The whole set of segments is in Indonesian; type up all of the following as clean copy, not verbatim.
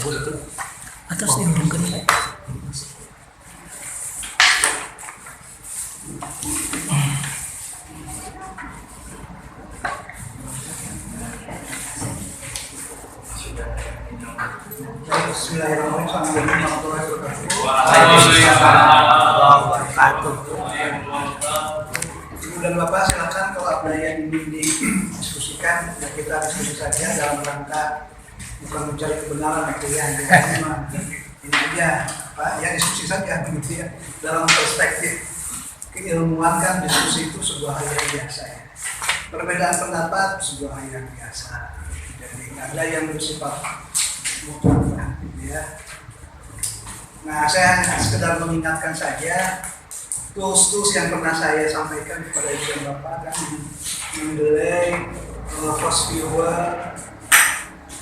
Atas dihubungkan Pak. Bismillahirrahmanirrahim. Waalaikumsalam. Ibu dan Bapak silakan kalau ada yang ingin didiskusikan, ya kita diskusi saja dalam rangka bukan mencari kebenaran ya, ini aja Pak, ya diskusi saja begitu ya. Dalam perspektif keilmuan kan diskusi itu sebuah hal yang biasa ya. Perbedaan pendapat sebuah hal yang biasa. Jadi ada yang bersifat mutlak ya. Nah, saya sekedar mengingatkan saja tools yang pernah saya sampaikan kepada Ibu dan Bapak kan, Mendeley, First Viewer,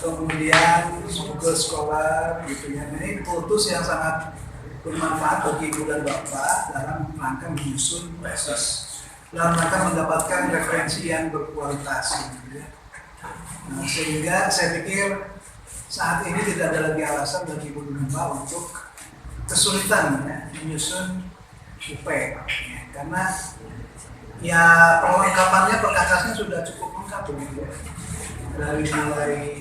kemudian Google Scholar gitu ya. Ini tools yang sangat bermanfaat bagi Ibu dan Bapak dalam rangka menyusun tesis, dalam rangka mendapatkan referensi yang berkualitas gitu ya. Nah, sehingga saya pikir saat ini tidak ada lagi alasan bagi Ibu dan Bapak untuk kesulitan ya, menyusun UP ya, karena ya perlengkapannya perkakasnya sudah cukup lengkap begitu ya. Dari mulai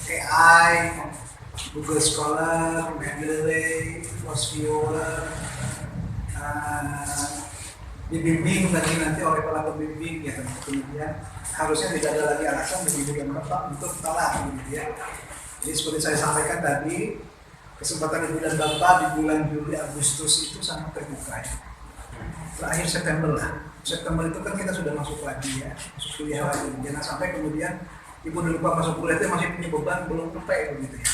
AI, Google Scholar, Mendeley, First Viewer, dibimbing nanti oleh para pembimbing ya, kemudian harusnya tidak ada lagi alasan bagi Ibu dan Bapak untuk kalah gitu ya. Jadi seperti saya sampaikan tadi, kesempatan Ibu dan Bapak di bulan Juli Agustus itu sangat terbuka ya. Terakhir September lah. September itu kan kita sudah masuk lagi ya, masuk kuliah lagi. Jangan sampai kemudian Ibu dan Bapak masuk kuliah itu masih punya beban belum sampai begitu ya.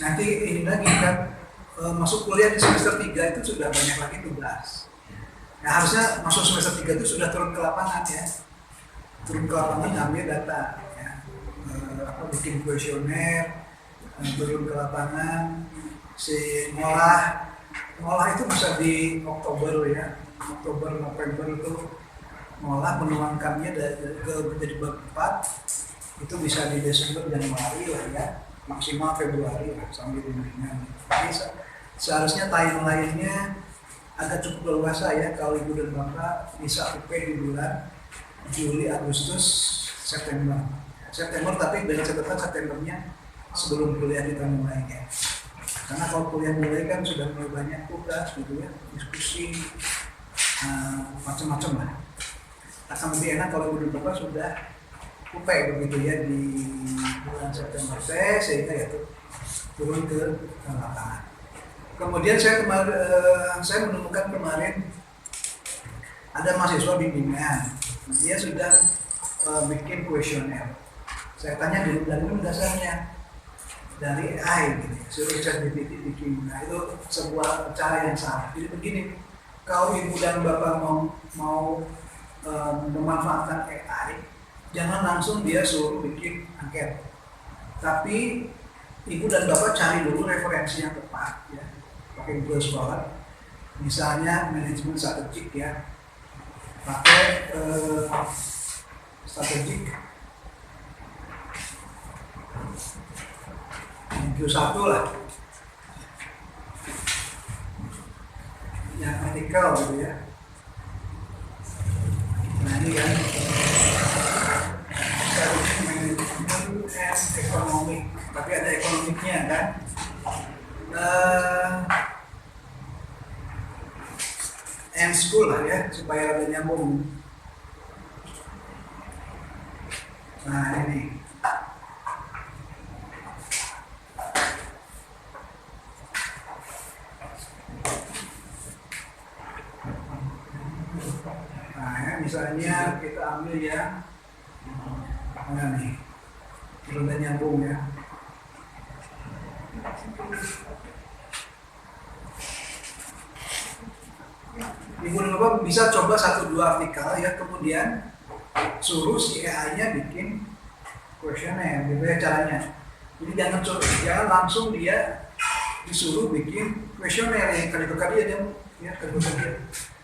Nanti ini lagi kan masuk kuliah di semester 3 itu sudah banyak lagi tugas. Nah, harusnya masuk semester 3 itu sudah turun ke lapangan ya. Turun ke lapangan ambil data ya. Bikin kuesioner, turun ke lapangan, si ngolah itu bisa di Oktober ya, Oktober November itu ngolah menuangkannya menjadi bab 4 itu bisa di Desember Januari lah ya, maksimal Februari lah sambil bimbingan. Jadi seharusnya timeline-nya agak cukup leluasa ya kalau Ibu dan Bapak bisa UP di bulan Juli, Agustus, September. September tapi dengan catatan Septembernya sebelum kuliah kita mulai ya. Karena kalau kuliah mulai kan sudah mulai banyak tugas gitu ya, diskusi macam-macam lah. Akan lebih enak kalau Ibu dan Bapak sudah UP begitu ya di bulan September sehingga ya turun ke lapangan. Kemudian saya menemukan kemarin ada mahasiswa bimbingan, dia sudah bikin kuesioner. Saya tanya dari mana dasarnya? Dari AI gitu, suruh ChatGPT bikin. Nah itu sebuah cara yang salah. Jadi begini, kalau Ibu dan Bapak mau memanfaatkan AI, jangan langsung dia suruh bikin angket. Tapi Ibu dan Bapak cari dulu referensi yang tepat ya. Pakai Google Scholar, misalnya manajemen strategik ya, pakai strategik Q1 lah, yang artikel gitu ya. Nah ini kan manajemen and ekonomik, tapi ada ekonomiknya kan. And school lah ya, supaya ada nyambung. Nah ini misalnya kita ambil ya mana nih, udah nyambung ya. Ibu dan Bapak bisa coba 1-2 artikel ya, kemudian suruh si AI-nya bikin kuesioner, gitu ya caranya. Jadi jangan langsung dia disuruh bikin kuesioner yang kali-kali dia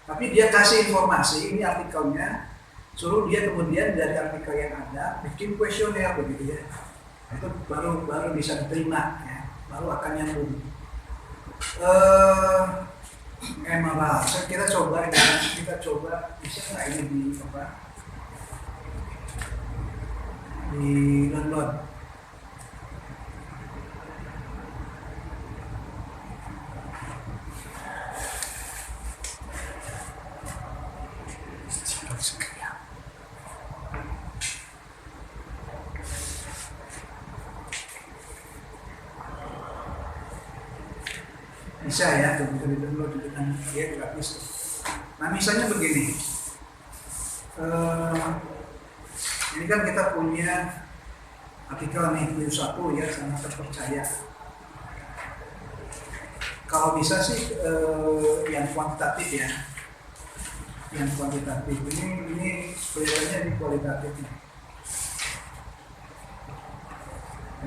tapi dia kasih informasi, ini artikelnya, suruh dia kemudian dari artikel yang ada bikin kuesioner begitu ya. Itu baru bisa diterima ya. baru akan nyambung. Emerald, kita coba bisa nggak ini di apa? Di download. Bisa ya, bisa di-download dengan dia gratis. Nah misalnya begini, ini kan kita punya artikel nih News1 ya, sangat terpercaya. Kalau bisa sih yang kuantitatif ya, yang kuantitatif ini kelihatannya ini kualitatif nih.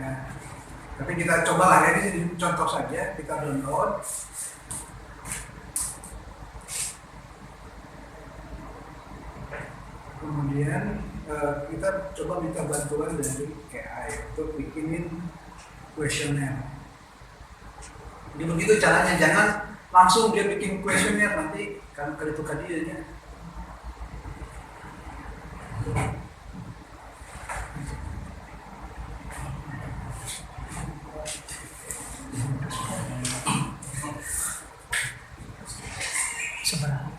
Ya. Tapi kita coba lah ya, ini contoh saja, kita download. Kemudian kita coba minta bantuan dari KI untuk bikinin kuesioner. Jadi begitu caranya, jangan langsung dia bikin kuesioner, nanti kan ketukan dia. Siapa?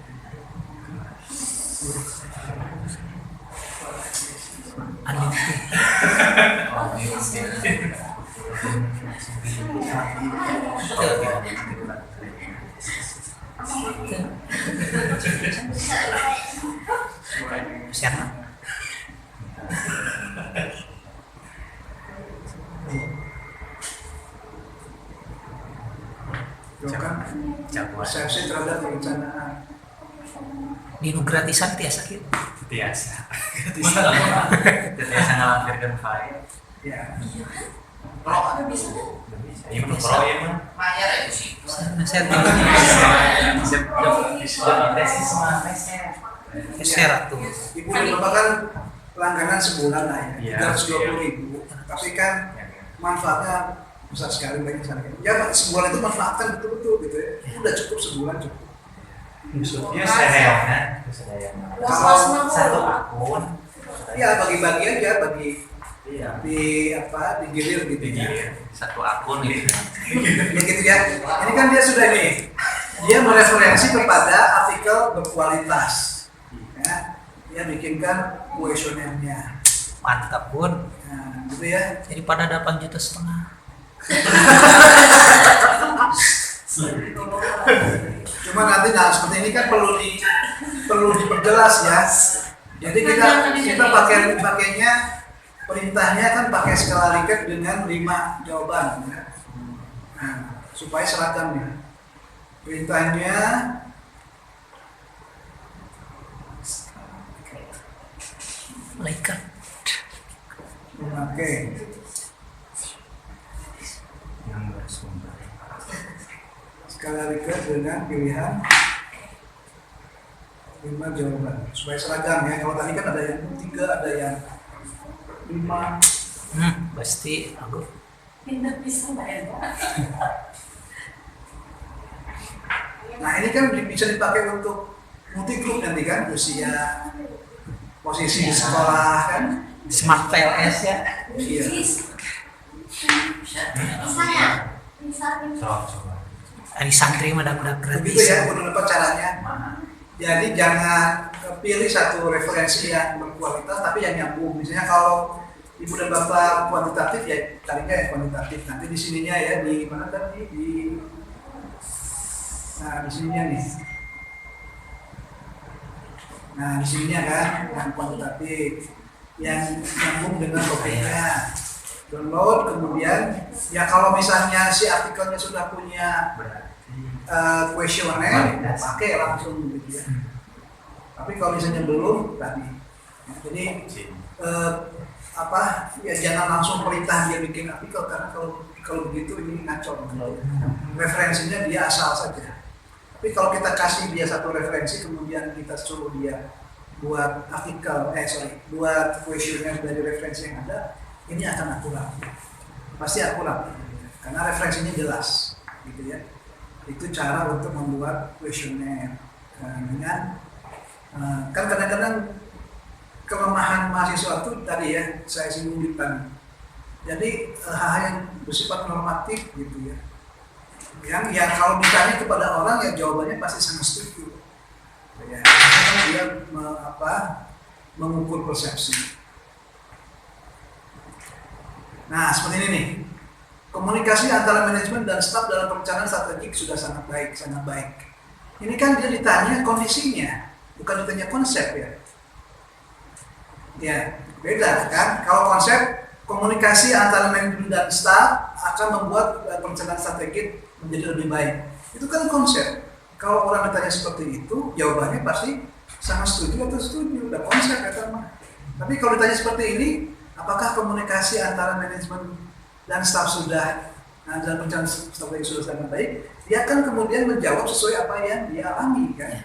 Persepsi terhadap perencanaan. Dino gratisan tiasa gitu. Biasa ngelampirkan file. Ya. Kalau ada bisa. Iya, pro ya mah. Bayar itu sih. Saya tesis mah tesnya. share tuh. Ibu dan bapak kan langganan sebulan lah ya, Iya. 320.000. Tapi kan manfaatnya besar sekali, banyak sekali. Ya sebulan itu manfaatkan betul-betul gitu ya. Udah cukup sebulan cukup. Iya, sedayana. Kalau Satu akun. ya bagi-bagi aja, bagi Iya. digilir gitu ya. Satu akun gitu. Ya gitu ya. Ini kan dia sudah nih. Dia mereferensi kepada artikel berkualitas. Ya, dia bikinkan kuesionernya. Mantap pun. Nah, gitu ya. Jadi pada 8,5 juta. Cuma nanti seperti ini kan perlu diperjelas ya. Jadi kita pakainya perintahnya kan pakai skala Likert dengan 5 jawaban ya. Nah, supaya seragam ya. Perintahnya Likert. memakai Yang bersumber. skala Likert dengan pilihan 5 jawaban supaya seragam ya. Kalau tadi kan ada yang 3, ada yang 5. Pasti aku. Pindah bisa nggak ya? Nah ini kan bisa dipakai untuk multi group nanti kan, usia, posisi di sekolah kan. Smart PLS ya. Iya. Coba. Hari santri mah udah Begitu gratis. ya menurut caranya. Jadi jangan pilih satu referensi yang berkualitas tapi yang nyambung. Misalnya kalau ibu dan bapak kuantitatif ya carinya yang kuantitatif. Nanti di sininya ya di mana tadi nah di sininya nih. Nah di sininya kan yang kuantitatif yang nyambung dengan topiknya. Download kemudian ya kalau misalnya si artikelnya sudah punya kuesioner pakai langsung gitu ya. Tapi kalau misalnya belum tadi, jadi ya jangan langsung perintah dia bikin artikel karena kalau begitu ini ngaco. Referensinya dia asal saja. Tapi kalau kita kasih dia satu referensi kemudian kita suruh dia buat artikel, buat kuesioner dari referensi yang ada, ini akan akurat. Pasti akurat. karena referensinya jelas, gitu ya. Itu cara untuk membuat kuesioner dengan kan kadang-kadang kelemahan mahasiswa itu tadi ya saya singgung di depan. Jadi hal-hal yang bersifat normatif gitu ya. Yang kalau ditanya kepada orang ya jawabannya pasti sangat setuju. Ya, karena dia mengukur persepsi. Nah seperti ini nih. Komunikasi antara manajemen dan staf dalam perencanaan strategik sudah sangat baik. Ini kan dia ditanya kondisinya, bukan ditanya konsep ya. Ya, beda kan? Kalau konsep komunikasi antara manajemen dan staf akan membuat perencanaan strategik menjadi lebih baik. Itu kan konsep. Kalau orang ditanya seperti itu, jawabannya pasti sangat setuju atau setuju. Udah konsep kata mah. Tapi kalau ditanya seperti ini, apakah komunikasi antara manajemen dan staf sudah dalam perencanaan strategi sudah sangat baik? Dia akan kemudian menjawab sesuai apa yang dia alami kan?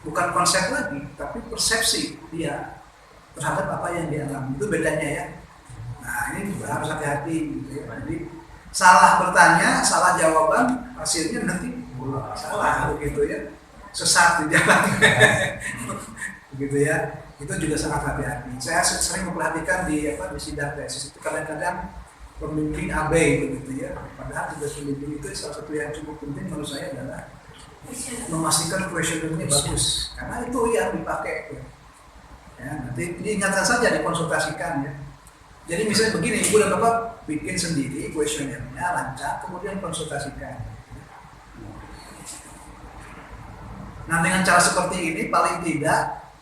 Bukan konsep lagi, tapi persepsi dia terhadap apa yang dia alami. Itu bedanya ya. Nah ini juga harus hati-hati gitu ya. Jadi salah bertanya, salah jawaban, hasilnya nanti salah begitu ya. Sesat di jalan. Begitu ya. Itu juga sangat hati-hati. Saya sering memperhatikan di sidang tesis itu kadang-kadang pembimbing AB begitu ya. Padahal tugas pembimbing itu salah satu yang cukup penting menurut saya adalah memastikan kuesionernya bagus. Karena itu yang dipakai. Ya, nanti diingatkan saja, dikonsultasikan ya. Jadi misalnya begini, Ibu dan Bapak bikin sendiri kuesionernya, lancar, kemudian konsultasikan. Nah dengan cara seperti ini paling tidak,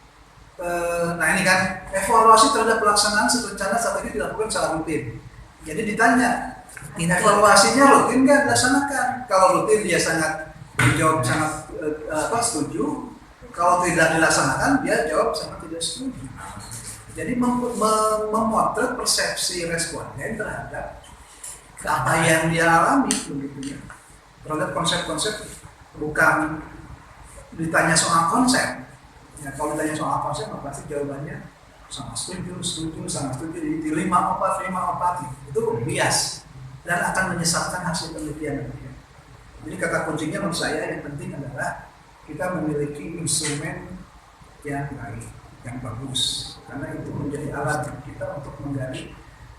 nah ini kan evaluasi terhadap pelaksanaan rencana strategi dilakukan secara rutin. Jadi ditanya, evaluasinya rutin nggak dilaksanakan? Kalau rutin dia sangat menjawab sangat setuju. Kalau tidak dilaksanakan dia jawab sangat tidak setuju. Jadi memotret persepsi responden terhadap apa yang dia alami begitu ya. Terhadap konsep-konsep, bukan ditanya soal konsep. Ya, kalau ditanya soal konsep pasti jawabannya sangat setuju, sangat setuju. Di 5/4 itu bias dan akan menyesatkan hasil penelitian. Jadi kata kuncinya menurut saya yang penting adalah kita memiliki instrumen yang baik, yang bagus, karena itu menjadi alat kita untuk menggali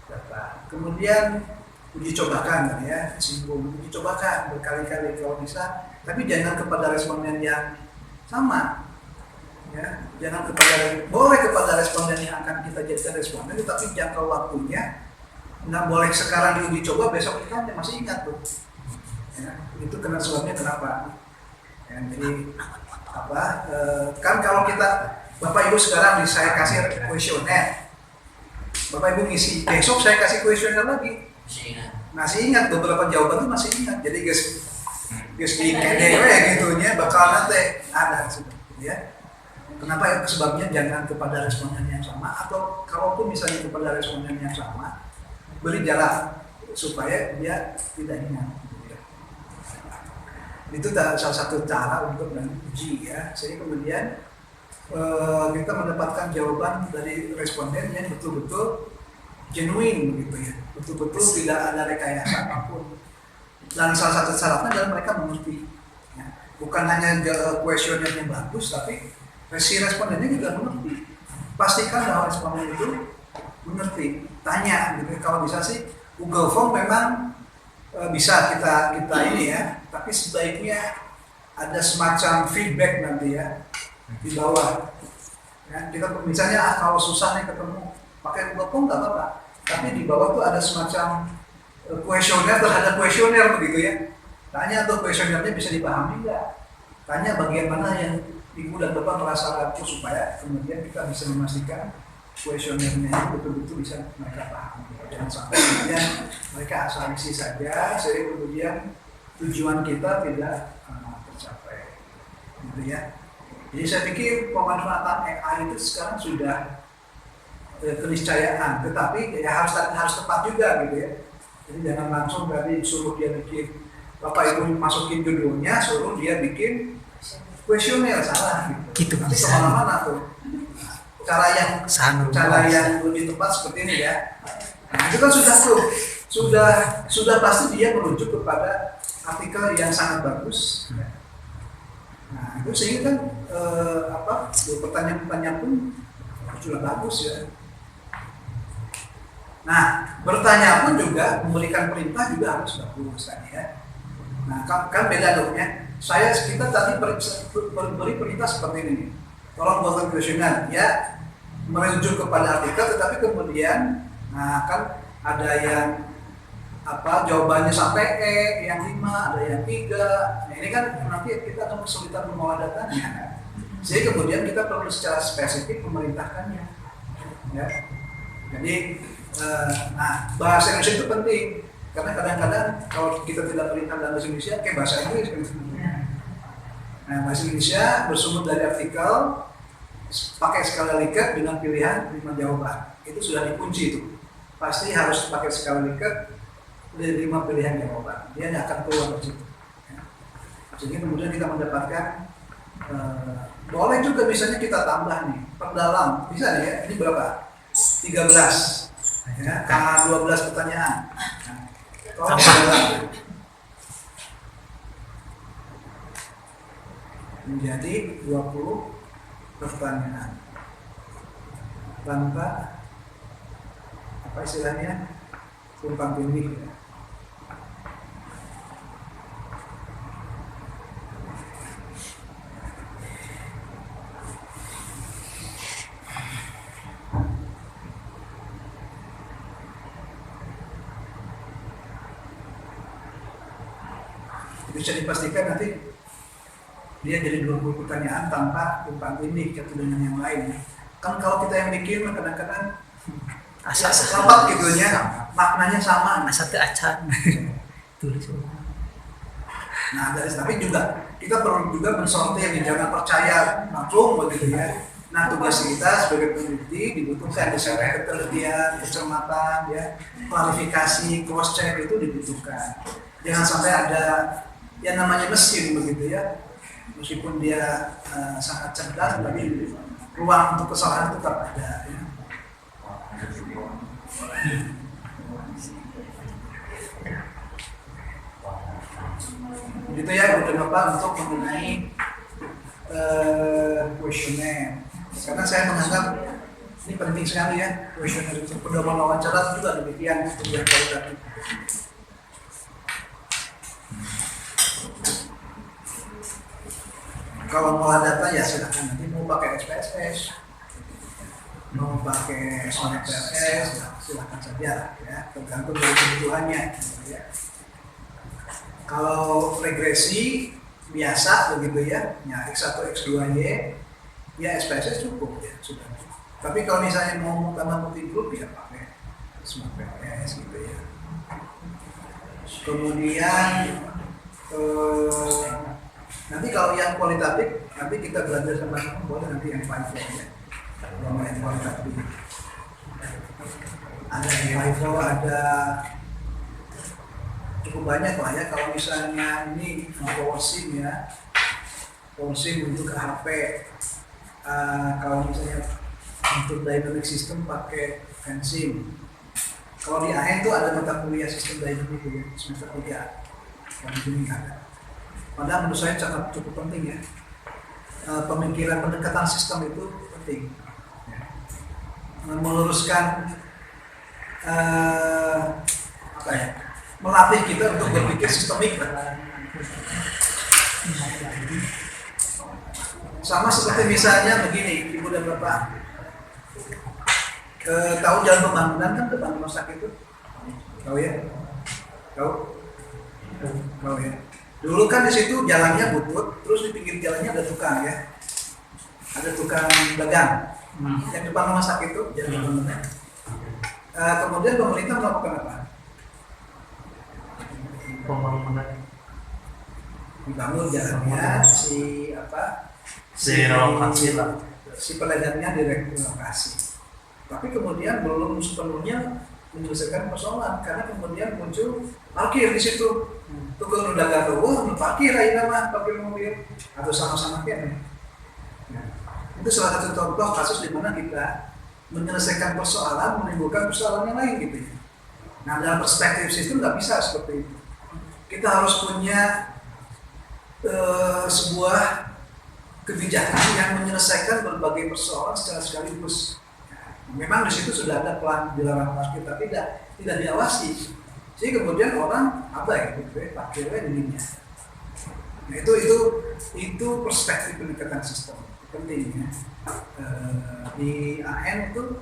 data. Kemudian uji cobakan ya, uji cobakan berkali-kali kalau bisa, tapi jangan kepada responden yang sama. Ya, jangan boleh kepada responden yang akan kita jadikan responden, tapi jangka waktunya nggak boleh sekarang diuji coba, besok kita masih ingat tuh. Ya, itu karena sebabnya kenapa? Ya, jadi kan kalau kita Bapak Ibu sekarang saya kasih kuesioner, Bapak Ibu ngisi, besok saya kasih kuesioner lagi, masih ingat beberapa jawaban itu masih ingat. Jadi guys di KDW gitunya bakal nanti ada ya. Kenapa ya? Sebabnya jangan kepada responden yang sama, atau kalaupun misalnya kepada responden yang sama, beri jarak supaya dia tidak ingat. Itu salah satu cara untuk menguji ya. Jadi kemudian kita mendapatkan jawaban dari responden yang betul-betul genuine gitu ya, betul-betul tidak ada rekayasa apapun. Dan salah satu syaratnya adalah mereka mengerti. Ya. Bukan hanya kuesionernya bagus, tapi si respondennya juga mengerti. Pastikan bahwa responden itu mengerti. Tanya gitu. Kalau bisa sih Google Form memang bisa kita ini ya, tapi sebaiknya ada semacam feedback nanti ya di bawah. Ya, kita misalnya kalau susah nih ketemu pakai Google Form nggak apa-apa, tapi di bawah tuh ada semacam kuesioner terhadap kuesioner begitu ya. Tanya tuh kuesionernya bisa dipahami nggak? Tanya bagian mana yang Ibu dan Bapak merasa ragu supaya kemudian kita bisa memastikan kuesionernya betul-betul bisa mereka pahami. Jangan sampai kemudian mereka asal isi saja, sehingga kemudian tujuan kita tidak tercapai, gitu ya. Jadi saya pikir pemanfaatan AI itu sekarang sudah keniscayaan, tetapi ya harus tepat juga, gitu ya. Jadi jangan langsung tadi suruh dia bikin, Bapak Ibu masukin judulnya, suruh dia bikin kuesioner, salah gitu. Nanti kemana-mana tuh. Cara yang lebih tepat seperti ini ya. Nah, itu kan sudah pasti dia merujuk kepada artikel yang sangat bagus. Nah, itu sehingga kan pertanyaan-pertanyaan pun sudah bagus ya. Nah, bertanya pun juga memberikan perintah juga harus bagus kan ya. Nah, kan beda dong ya. Kita tadi beri perintah seperti ini. Tolong buatkan kuesioner ya, merujuk kepada artikel, tetapi kemudian kan ada yang jawabannya sampai E, yang 5, ada yang 3. Nah, ini kan nanti kita akan kesulitan mengolah datanya. Jadi kemudian kita perlu secara spesifik memerintahkannya. Ya. Jadi bahasa Indonesia itu penting karena kadang-kadang kalau kita tidak perintah dalam bahasa Indonesia kayak bahasa Inggris kan sebenarnya. Nah, bahasa Indonesia bersumber dari artikel pakai skala Likert dengan pilihan 5 jawaban. Itu sudah dikunci itu. Pasti harus pakai skala Likert dari 5 pilihan jawaban. Dia tidak akan keluar dari situ. Ya. Jadi kemudian kita mendapatkan boleh juga misalnya kita tambah nih perdalam, bisa nih ya, ini berapa? 13 ya, karena 12 pertanyaan. Nah, menjadi 20 pertanyaan tanpa apa istilahnya tumpang tindih ya. Bisa dipastikan nanti dia jadi 20 pertanyaan tanpa tumpang tindih satu dengan yang lain. Kan kalau kita yang bikin kadang-kadang Asal lompat gitu ya, maknanya sama. asal teu acan. Tulis. Nah, tapi juga kita perlu juga mensortir, jangan percaya langsung begitu ya. Nah, tugas kita sebagai peneliti dibutuhkan ketelitian, kecermatan, ya, klarifikasi, cross check itu dibutuhkan. Jangan sampai ada yang namanya mesin begitu ya, meskipun dia sangat cerdas, tapi ruang untuk kesalahan tetap ada. Ya. Gitu ya, udah Bapak untuk mengenai kuesioner. Karena saya menganggap ini penting sekali ya, kuesioner itu pedoman wawancara juga demikian untuk yang kualitatif. Kalau mau data ya silakan, nanti mau pakai SPSS, mau pakai SPSS, silakan saja ya, tergantung dari kebutuhannya. Ya. Kalau regresi biasa begitu ya, X1 X2Y, ya SPSS cukup ya sudah. Tapi kalau misalnya mau tambah multi group ya pakai Smart PS gitu ya. Kemudian nanti kalau yang kualitatif, nanti kita belajar sama-sama, boleh nanti yang FIFO ya. Yang kualitatif. Ada yang FIFO, ada cukup banyak lah ya. Kalau misalnya ini power sim ya, power sim untuk HP. Kalau misalnya untuk dynamic system pakai fansim. Kalau di AN itu ada mata kuliah sistem dynamic ya, semester 3. Yang ini ada. Padahal menurut saya cukup penting ya. Pemikiran pendekatan sistem itu penting. Meluruskan melatih kita untuk berpikir sistemik. Sama seperti misalnya begini, Ibu dan Bapak. Tahu jalan pembangunan kan depan rumah sakit itu? Tahu ya? Tahu ya? Dulu kan di situ jalannya butut, terus di pinggir jalannya ada tukang ya, ada tukang dagang. Yang depan rumah sakit itu jalan pembangunan. Kemudian pemerintah melakukan apa? Pembangunan Dibangun jalannya, si pedagangnya direlokasi. Tapi kemudian belum sepenuhnya menyelesaikan persoalan karena kemudian muncul parkir di situ. Tukang dagang itu parkir aja parkir mobil atau sama-sama kayak. Itu salah satu contoh kasus di mana kita menyelesaikan persoalan menimbulkan persoalan yang lain gitu ya. Nah, dalam perspektif sistem nggak bisa seperti itu. Kita harus punya sebuah kebijakan yang menyelesaikan berbagai persoalan secara sekaligus. Memang di situ sudah ada plan dilarang parkir, tapi tidak diawasi. Jadi kemudian orang abai gitu ya, parkirnya dirinya. Nah, itu perspektif pendekatan sistem penting ya. Di AN itu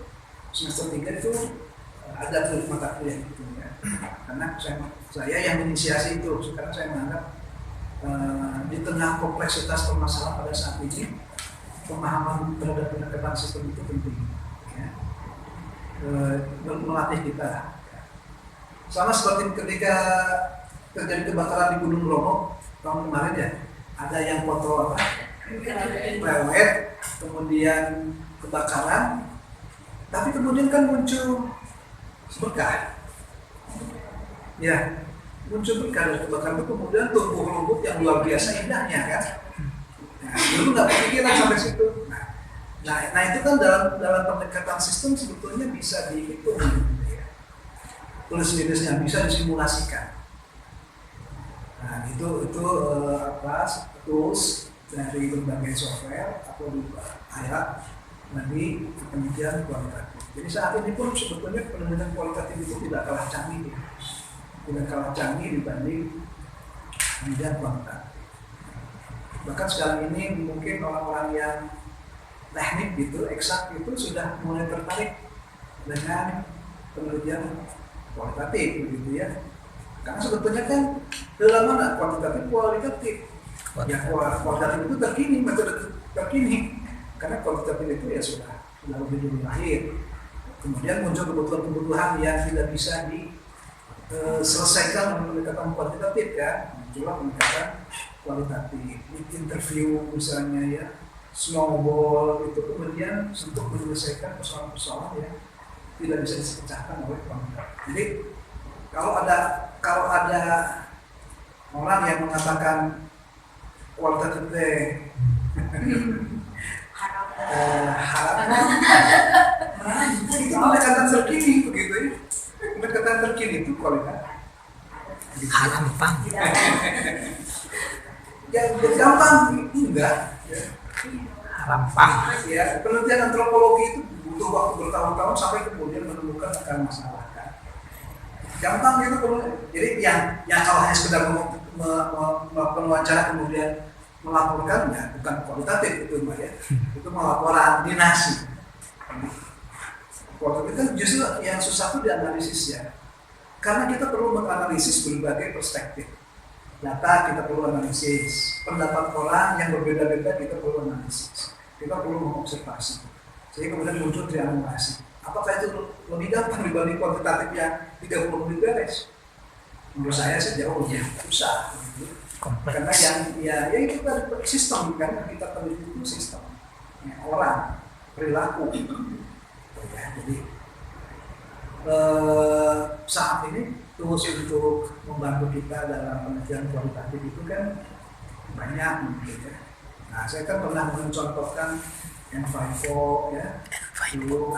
semester 3 itu ada tuh mata kuliah gitu ya. Karena saya yang menginisiasi itu, sekarang saya menganggap di tengah kompleksitas permasalahan pada saat ini, pemahaman terhadap pendekatan sistem itu penting ya. Melatih kita. Sama seperti ketika terjadi kebakaran di Gunung Bromo tahun kemarin ya, ada yang foto apa? Pelet, kemudian kebakaran, tapi kemudian kan muncul berkah. Ya, muncul berkah dari kebakaran itu, kemudian tumbuh rumput yang luar biasa indahnya kan. Nah, dulu nggak kepikiran sampai situ. Nah itu kan dalam pendekatan sistem sebetulnya bisa dihitung, gitu ya. Tulis minusnya bisa disimulasikan. Nah itu tools dari berbagai software atau ayat nanti penelitian kualitatif. Jadi saat ini pun sebetulnya penelitian kualitatif itu tidak kalah canggih, ya. Tidak kalah canggih dibanding penelitian kualitatif. Bahkan sekarang ini mungkin orang-orang yang teknik gitu, eksak itu sudah mulai tertarik dengan penelitian kualitatif begitu ya. Karena sebetulnya kan dalam mana kuantitatif kualitatif. Ya kualitatif itu terkini, metode terkini. Karena kualitatif itu ya sudah lebih dulu lahir. Kemudian muncul kebutuhan-kebutuhan yang tidak bisa diselesaikan dengan pendekatan kuantitatif kan. Muncullah pendekatan kualitatif. Interview misalnya ya, snowball itu kemudian untuk menyelesaikan persoalan-persoalan yang tidak bisa dipecahkan oleh kuantitatif. Jadi kalau ada orang yang mengatakan kualitatif harap itu pendekatan terkini begitu ya. Pendekatan terkini itu kualitatif. Harampang. Ya gampang enggak. Ya. Harampang. Ya, penelitian antropologi itu butuh waktu bertahun-tahun sampai kemudian menemukan akar masalah kan. Gampang gitu kalau jadi yang kalau hanya sekedar melakukan wawancara kemudian melaporkan ya bukan kualitatif itu Mbak ya. Itu melaporan dinasti. Kualitatif kan justru yang susah itu dianalisis ya. Karena kita perlu menganalisis berbagai perspektif. Data kita perlu analisis, pendapat orang yang berbeda-beda kita perlu analisis, kita perlu mengobservasi, jadi kemudian muncul triangulasi. Apakah itu lebih gampang dibanding kuantitatif yang 30 menit beres? Menurut saya sih jauh lebih susah. Karena yang itu tadi sistem, karena kita teliti itu sistem, ya, orang, perilaku. Ya, jadi saat ini tools untuk membantu kita dalam penelitian kualitatif itu kan banyak gitu ya. Nah, saya kan pernah mencontohkan N5O ya, dulu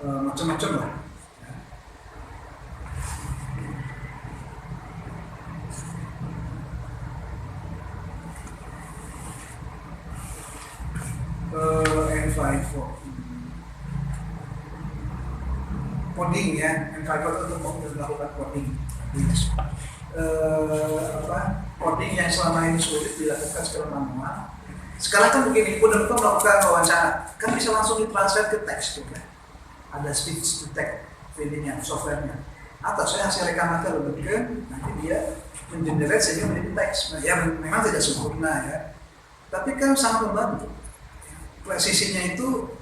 macam-macam lah. Ya. N5O. Coding ya, N5O itu untuk melakukan coding. Coding yang selama ini sulit dilakukan secara manual. Sekarang kan begini, udah melakukan wawancara, kan bisa langsung ditransfer ke teks tuh kan. Ada speech to text feedingnya, softwarenya. Atau saya hasil rekaman lebih nanti dia mengenerate sehingga menjadi teks. Nah, ya memang tidak sempurna ya, tapi kan sangat membantu. Presisinya itu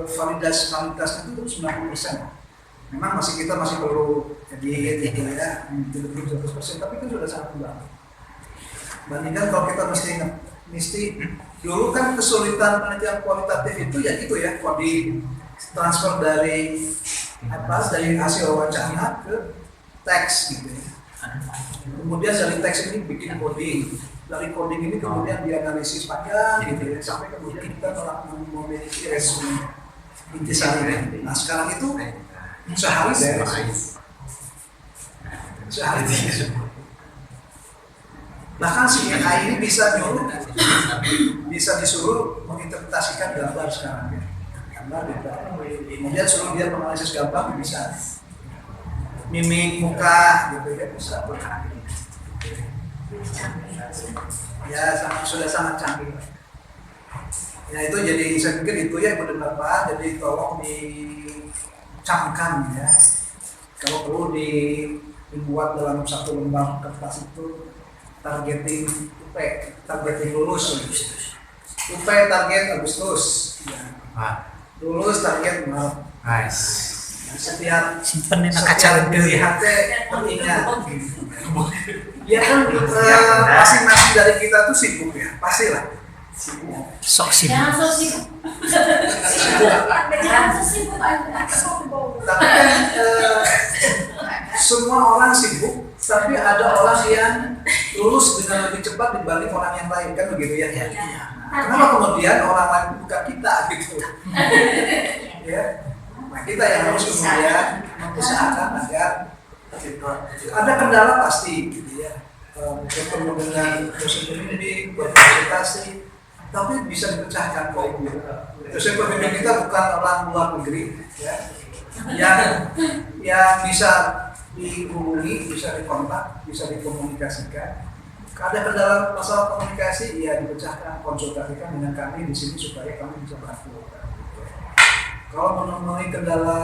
validitasnya itu 90%. Memang kita masih perlu edit gitu ya, tidak belum 100%, tapi kan sudah sangat membantu. Bandingkan kalau kita mesti dulu kan kesulitan penelitian kualitatif itu ya coding, transfer dari hasil wawancara ke teks gitu ya. Kemudian dari teks ini bikin coding. Dari coding ini kemudian dianalisis panjang gitu ya, sampai kemudian kita telah memiliki resume intisari. Nah sekarang itu sehari beres. Sehari beres. Bahkan si AI ini bisa disuruh menginterpretasikan gambar sekarang ya. Gambar beda. Kemudian suruh dia menganalisis gambar bisa. Mimik muka gitu ya bisa. Ya sudah sangat canggih. Ya itu jadi saya pikir itu ya benar-benar jadi tolong dicamkan ya. Kalau perlu dibuat dalam satu lembar kertas itu targeting targeting lulus UP target Agustus ya. Lulus target Maret. Nice. Setiap simpen enak kaca gede ya. teringat ya kan masing-masing dari kita tuh sibuk ya pastilah sibuk. Sok sibuk. Jangan so sibuk. Jangan so sibuk. Tapi kan semua orang sibuk, tapi ada orang yang lulus dengan lebih cepat dibanding orang yang lain kan begitu ya. Kenapa kemudian orang lain bukan kita gitu? Ya, nah kita yang harus kemudian mengusahakan agar ada kendala pasti gitu ya. Bertemu dengan dosen pembimbing, berkonsultasi, tapi bisa dipecahkan kok ibu. Dosen pembimbing kita bukan orang luar negeri, ya, yang bisa dihubungi, bisa dikontak, bisa dikomunikasikan. Ada kendala masalah komunikasi, ya dipecahkan, konsultasikan dengan kami di sini supaya kami bisa bantu. Kalau menemui kendala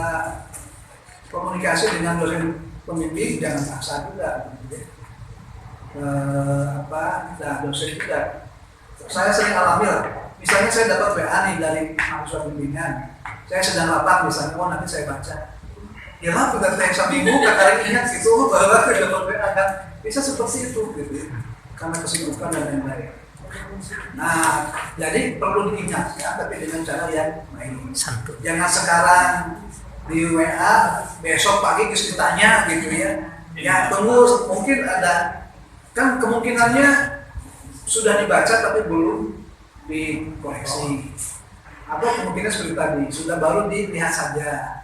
komunikasi dengan dosen pembimbing, jangan paksa juga. Nah, dosen juga. Saya sering alami lah. Misalnya saya dapat WA nih dari mahasiswa bimbingan. Saya sedang rapat misalnya, nanti saya baca. Ya lah, udah saya seminggu, kata ingat gitu, bahwa saya dapat WA kan. Bisa seperti itu, gitu. Karena kesibukan dan lain-lain. Nah, jadi perlu diingat ya, tapi dengan cara yang baik. Jangan sekarang di WA, besok pagi terus ditanya gitu ya. Ya tunggu, mungkin ada, kan kemungkinannya sudah dibaca tapi belum dikoreksi. Atau kemungkinan seperti tadi, sudah baru dilihat saja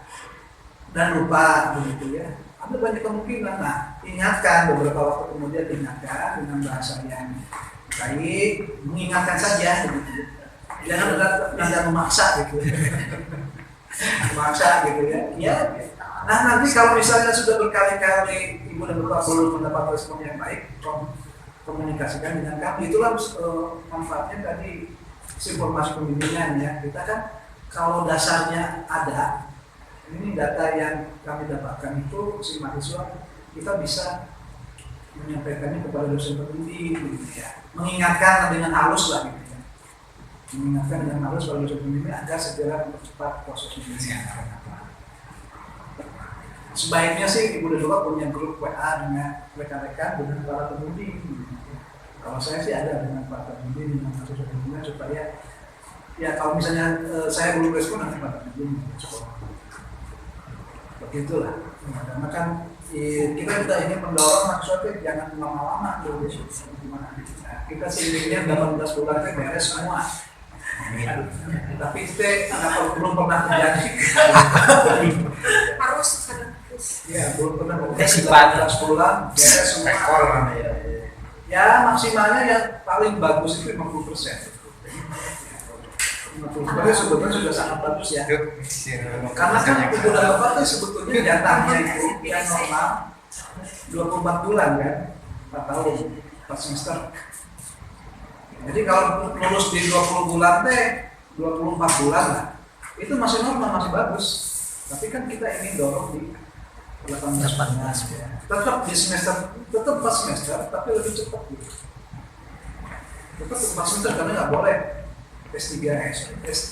dan lupa begitu ya. Ada banyak kemungkinan. Nah, ingatkan beberapa waktu kemudian ingatkan dengan bahasa yang baik, mengingatkan saja begitu. Jangan ada memaksa gitu. Memaksa gitu ya. Ya. Nah, nanti kalau misalnya sudah berkali-kali Ibu dan Bapak belum mendapat respon yang baik, komunikasikan dengan kami. Itulah manfaatnya tadi informasi pembimbingan ya. Kita kan kalau dasarnya ada, ini data yang kami dapatkan itu si mahasiswa kita bisa menyampaikannya kepada dosen pembimbing gitu ya. Mengingatkan dengan halus lah gitu ya. Mengingatkan dengan halus pada dosen pembimbing agar segera mempercepat proses pembimbingan. Sebaiknya sih Ibu dan Bapak punya grup WA dengan rekan-rekan dengan para pembimbing. Kalau saya sih ada dengan para pembimbing, dengan mahasiswa pembimbing supaya ya kalau misalnya saya belum respon nanti para pembimbing sekolah. Begitulah. Karena kan kita ingin mendorong mahasiswa jangan lama-lama dulu gimana. Kita sih inginnya 18 bulan itu beres semua. Tapi itu belum pernah terjadi. Harus. Ya, belum pernah Tes 18 bulan beres semua. Rekor Ya, maksimalnya yang paling bagus itu 50%. 50% sebetulnya sudah sangat bagus ya. Karena kan Ibu dan Bapak itu sebetulnya jatahnya itu yang normal 24 bulan kan, 4 tahun, 4 semester. Jadi kalau lulus di 20 bulan teh, 24 bulan lah, itu masih normal, masih bagus. Tapi kan kita ingin dorong di 18 ya. Tetap di semester, tetap 4 semester, tapi lebih cepat gitu. Tetap 4 semester karena nggak boleh S3,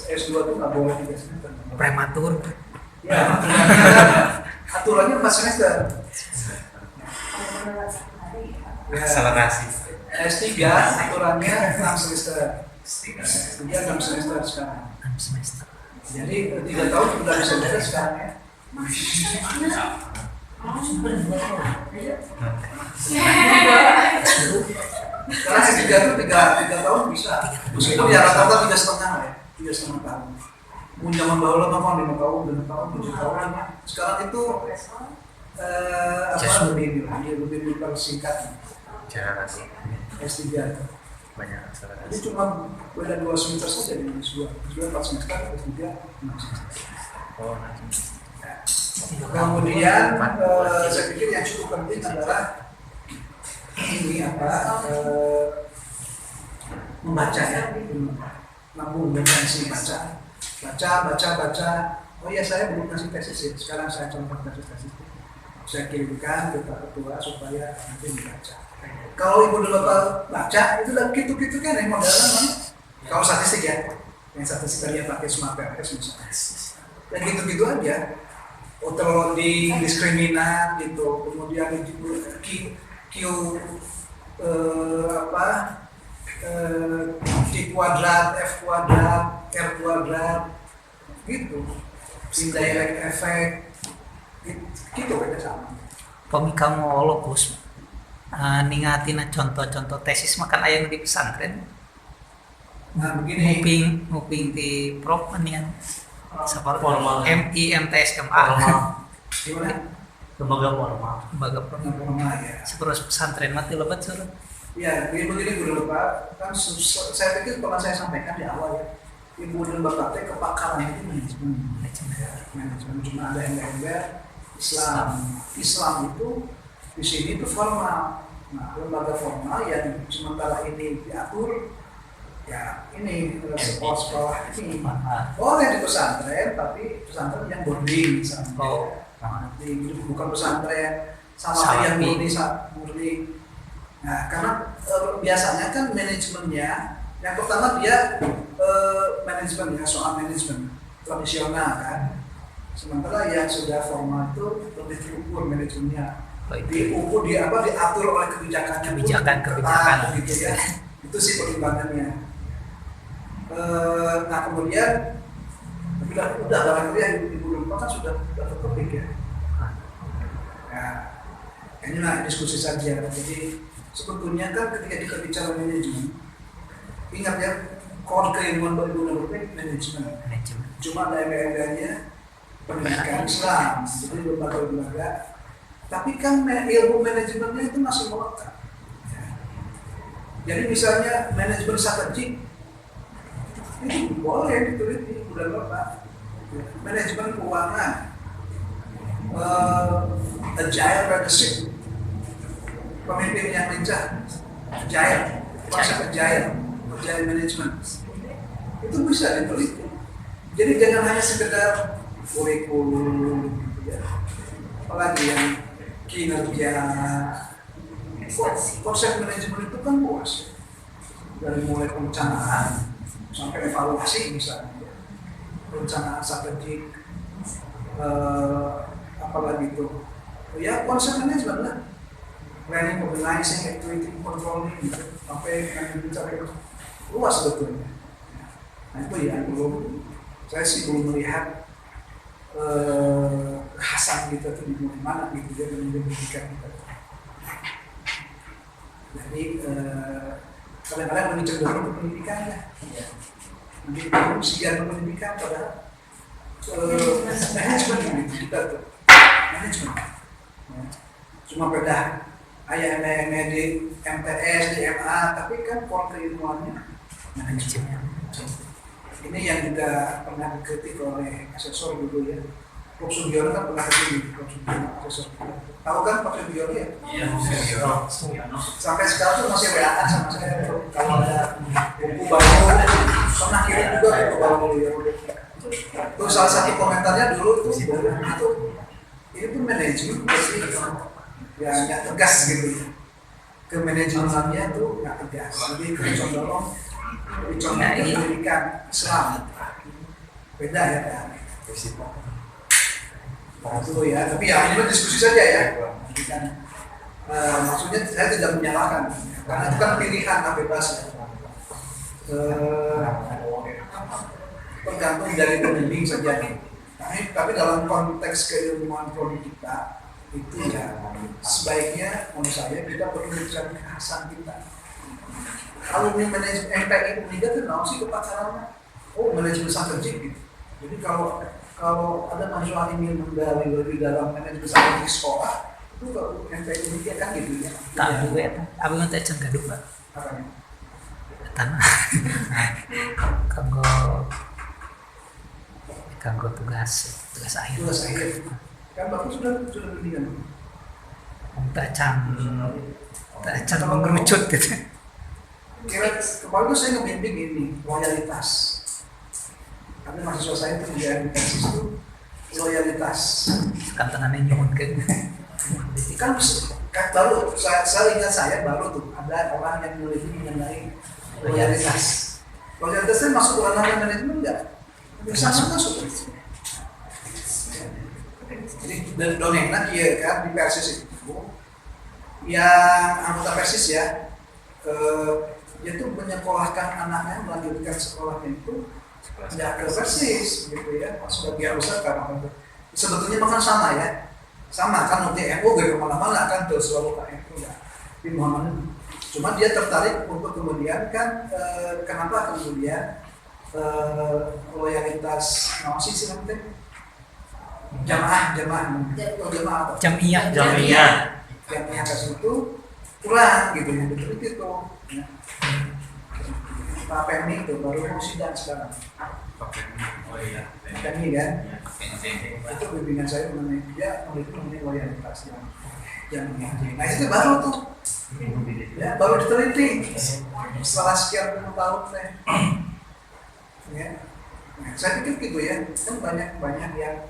S2 itu nggak boleh 3 semester. Prematur. Ya, aturannya 4 semester. Ya, akselerasi. S3 aturannya 6 semester. S3 6 semester sekarang. 6 semester. Jadi 3 tahun sudah bisa beres sekarang ya. Karena S3 itu 3 tahun bisa. Meskipun ya rata-rata 3,5 ya, 3,5 tahun. Mun zaman bahula mah 5 tahun, 6 tahun, 7 tahun. Sekarang itu lebih dipersingkat Cara kasih S3. banyak akselerasi. Jadi cuma beda 2 semester saja di S2. S2 4 semester, S3 6 semester. Oh, nanti. Kemudian saya pikir yang cukup penting adalah ini membaca ya, mampu referensi baca. Oh iya, saya belum kasih tesis ya. Sekarang saya contoh tesis. Saya kirimkan ke Pak Ketua supaya nanti dibaca. Kalau ibu dan bapak baca itu udah gitu kan yang modelnya mana? Kalau statistik ya, yang statistik tadi yang pakai smart PRS misalnya. Dan gitu aja. Autoloading, diskriminat gitu, kemudian Q kuadrat, F kuadrat, R kuadrat, gitu. Indirect effect, gitu aja sama. Pemika mau lokus ningatin contoh-contoh tesis makan ayam di pesantren. Nah begini. Nguping di Prof mendingan seperti Formal. MI, MTS, MA. Gimana? Lembaga formal. Lembaga formal. Formal ya. Seperti pesantren mati lebat suruh. Ya, begini Bu Bapak, kan saya pikir pernah saya sampaikan di awal ya. Ibu dan Bapak teh kepakaran itu manajemen cuma ada ember Islam itu di sini itu formal. Nah, lembaga formal yang sementara ini diatur ya ini sekolah ini boleh di pesantren, tapi pesantren yang boarding misalnya. Bukan pesantren sama yang murni. Nah, karena biasanya kan manajemennya yang pertama dia manajemennya soal manajemen tradisional kan. Sementara yang sudah formal itu lebih terukur manajemennya. Diukur diatur oleh kebijakan gitu ya. Itu sih pertimbangannya. Nah kemudian udah barangkali yang ibu lupa kan sudah tertopik ya. Nah, inilah diskusi saja. Jadi sebetulnya kan ketika kita bicara manajemen, ingat ya, core keilmuan berguna manajemen. Cuma ada embel-embelnya pendidikan Islam, jadi lembaga-lembaga. Tapi kan ilmu manajemennya itu masih melekat. Jadi misalnya manajemen strategik itu boleh diteliti, udah Bapak. Manajemen keuangan, agile leadership, pemimpin yang lincah, konsep agile management, itu bisa diteliti. Jadi jangan hanya sekedar kurikulum, gitu ya. Apalagi yang kinerja, konsep manajemen itu kan luas, dari mulai perencanaan sampai evaluasi misalnya, perencanaan strategik, apalagi itu, ya konsep manajemen lah, planning, organizing, activity, controlling, gitu, sampai sampai luas sebetulnya. Nah itu ya saya sih belum melihat kekhasan kita tuh di mana gitu ya dalam pendidikan kita. Jadi kadang-kadang lebih cenderung ke pendidikan ya. Nanti sekian pendidikan pada manajemen gitu kita tuh manajemen. Cuma beda ayah di MTS, di MA, tapi kan core keilmuannya manajemen. Ini yang juga pernah dikritik oleh asesor dulu ya. Prof. Sugiono kan pernah kesini, Prof. Sugiono asesor. Tahu kan Prof. Sugiono ya? Iya, Sugiono. Sampai sekarang tuh masih WA-an sama saya. Kalau ada buku baru, pernah kirim juga buku baru ya. Terus salah satu komentarnya dulu itu ini tuh manajemen pasti ya nggak tegas gitu. Ke manajemennya tuh nggak tegas. Jadi condong pendidikan Islam beda ya kan. Itu ya, tapi ya ini diskusi saja ya. Maksudnya saya tidak menyalahkan karena itu kan pilihan bebas ya. Tergantung dari pembimbing saja. Tapi dalam konteks keilmuan prodi kita itu ya sebaiknya menurut saya kita perlu mencari kekhasan kita. Kalau manajemen MPI Unida itu tahu sih kepakarannya, manajemen strategik gitu. Jadi kalau ada mahasiswa ingin menggali lebih dalam manajemen strategi sekolah, itu kalau MPI dia kan gitu ya. Tak juga ya, abang nanti aja gaduh pak. Makanya. Tanah. Kanggo tugas akhir. Tugas akhir. Kan Bapak sudah bimbingan. Tak can mengerucut gitu. Kira kemarin tuh saya ngebimbing ini loyalitas. Karena mahasiswa saya itu di tesis itu loyalitas. Kan tanahnya nyuhunkeun. Kan baru saya ingat saya baru tuh ada orang yang meneliti mengenai loyalitas. Loyalitas itu masuk ke ranah manajemen enggak? Bisa masuk. Jadi dari donena dia kan di Persis itu yang anggota Persis ya dia tuh menyekolahkan anaknya melanjutkan sekolahnya itu ya ke Persis gitu ya sebagai usaha karena itu sebetulnya makan sama ya sama kan nanti MU gak kemana-mana kan terus selalu ke MU ya di Muhammadiyah cuma dia tertarik untuk kemudian kan kenapa kemudian loyalitas sih nanti jamaah apa? Jamiah. Jamiah kasih itu kurang gitu ya betul itu ya. Pak Pemi itu baru mau sidang sekarang. Oh iya. Pemi kan? Itu bimbingan saya mengenai dia mengenai loyalitas yang nah itu baru tuh ya baru diteliti setelah sekian puluh tahun ya. Nah, saya pikir gitu ya kan banyak yang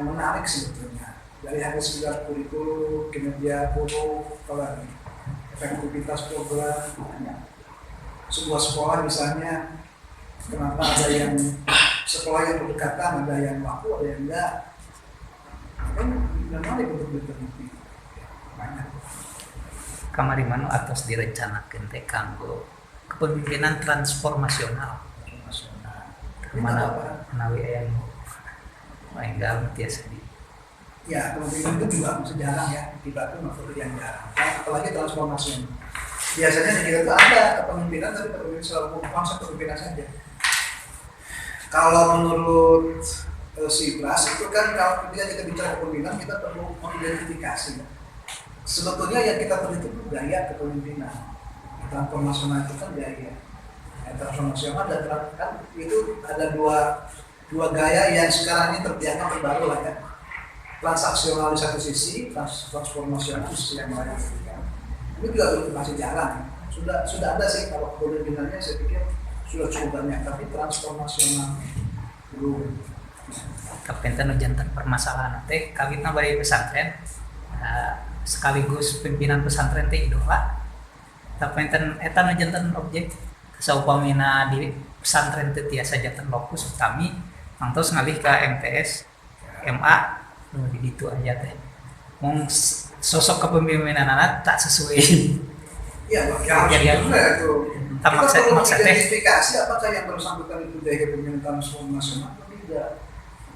menarik sebetulnya dari hanya sekedar kurikulum, kinerja guru, efektivitas program, sebuah sekolah misalnya kenapa ada yang sekolah yang berdekatan, ada yang laku, ada yang enggak, kan menarik untuk diteliti banyak. Kamari manu atas direncanakan teh kanggo kepemimpinan transformasional. Mana menawi yang enggak biasa di ya kemungkinan itu juga masih jarang ya di Batu masuk yang jarang apalagi transformasi biasanya di kita itu ada kepemimpinan tapi kepemimpinan selalu konsep kepemimpinan saja kalau menurut Sibras itu kan kalau ketika kita bicara kepemimpinan kita perlu mengidentifikasi sebetulnya yang kita perlu itu gaya kepemimpinan transformasional itu kan gaya transformasional dan kan itu ada dua gaya yang sekarang ini terdianggap terbaru lah ya transaksional di satu sisi, transformasional di sisi yang lain. Ini juga masih jarang. Sudah ada sih kalau kepemimpinannya saya pikir sudah cukup banyak, tapi transformasional belum. Tapi enten jantan permasalahan teh kawitna bari pesantren sekaligus pimpinan pesantren teh idola. Tapi enten eta jantan objek saupamina di pesantren teh tiasa jantan lokus utami mangtos ngalih ke MTS MA di ditu aja teh mong sosok kepemimpinan anak tak sesuai ya harus juga itu kita perlu identifikasi apakah yang bersangkutan itu dari kepemimpinan transformasional atau tidak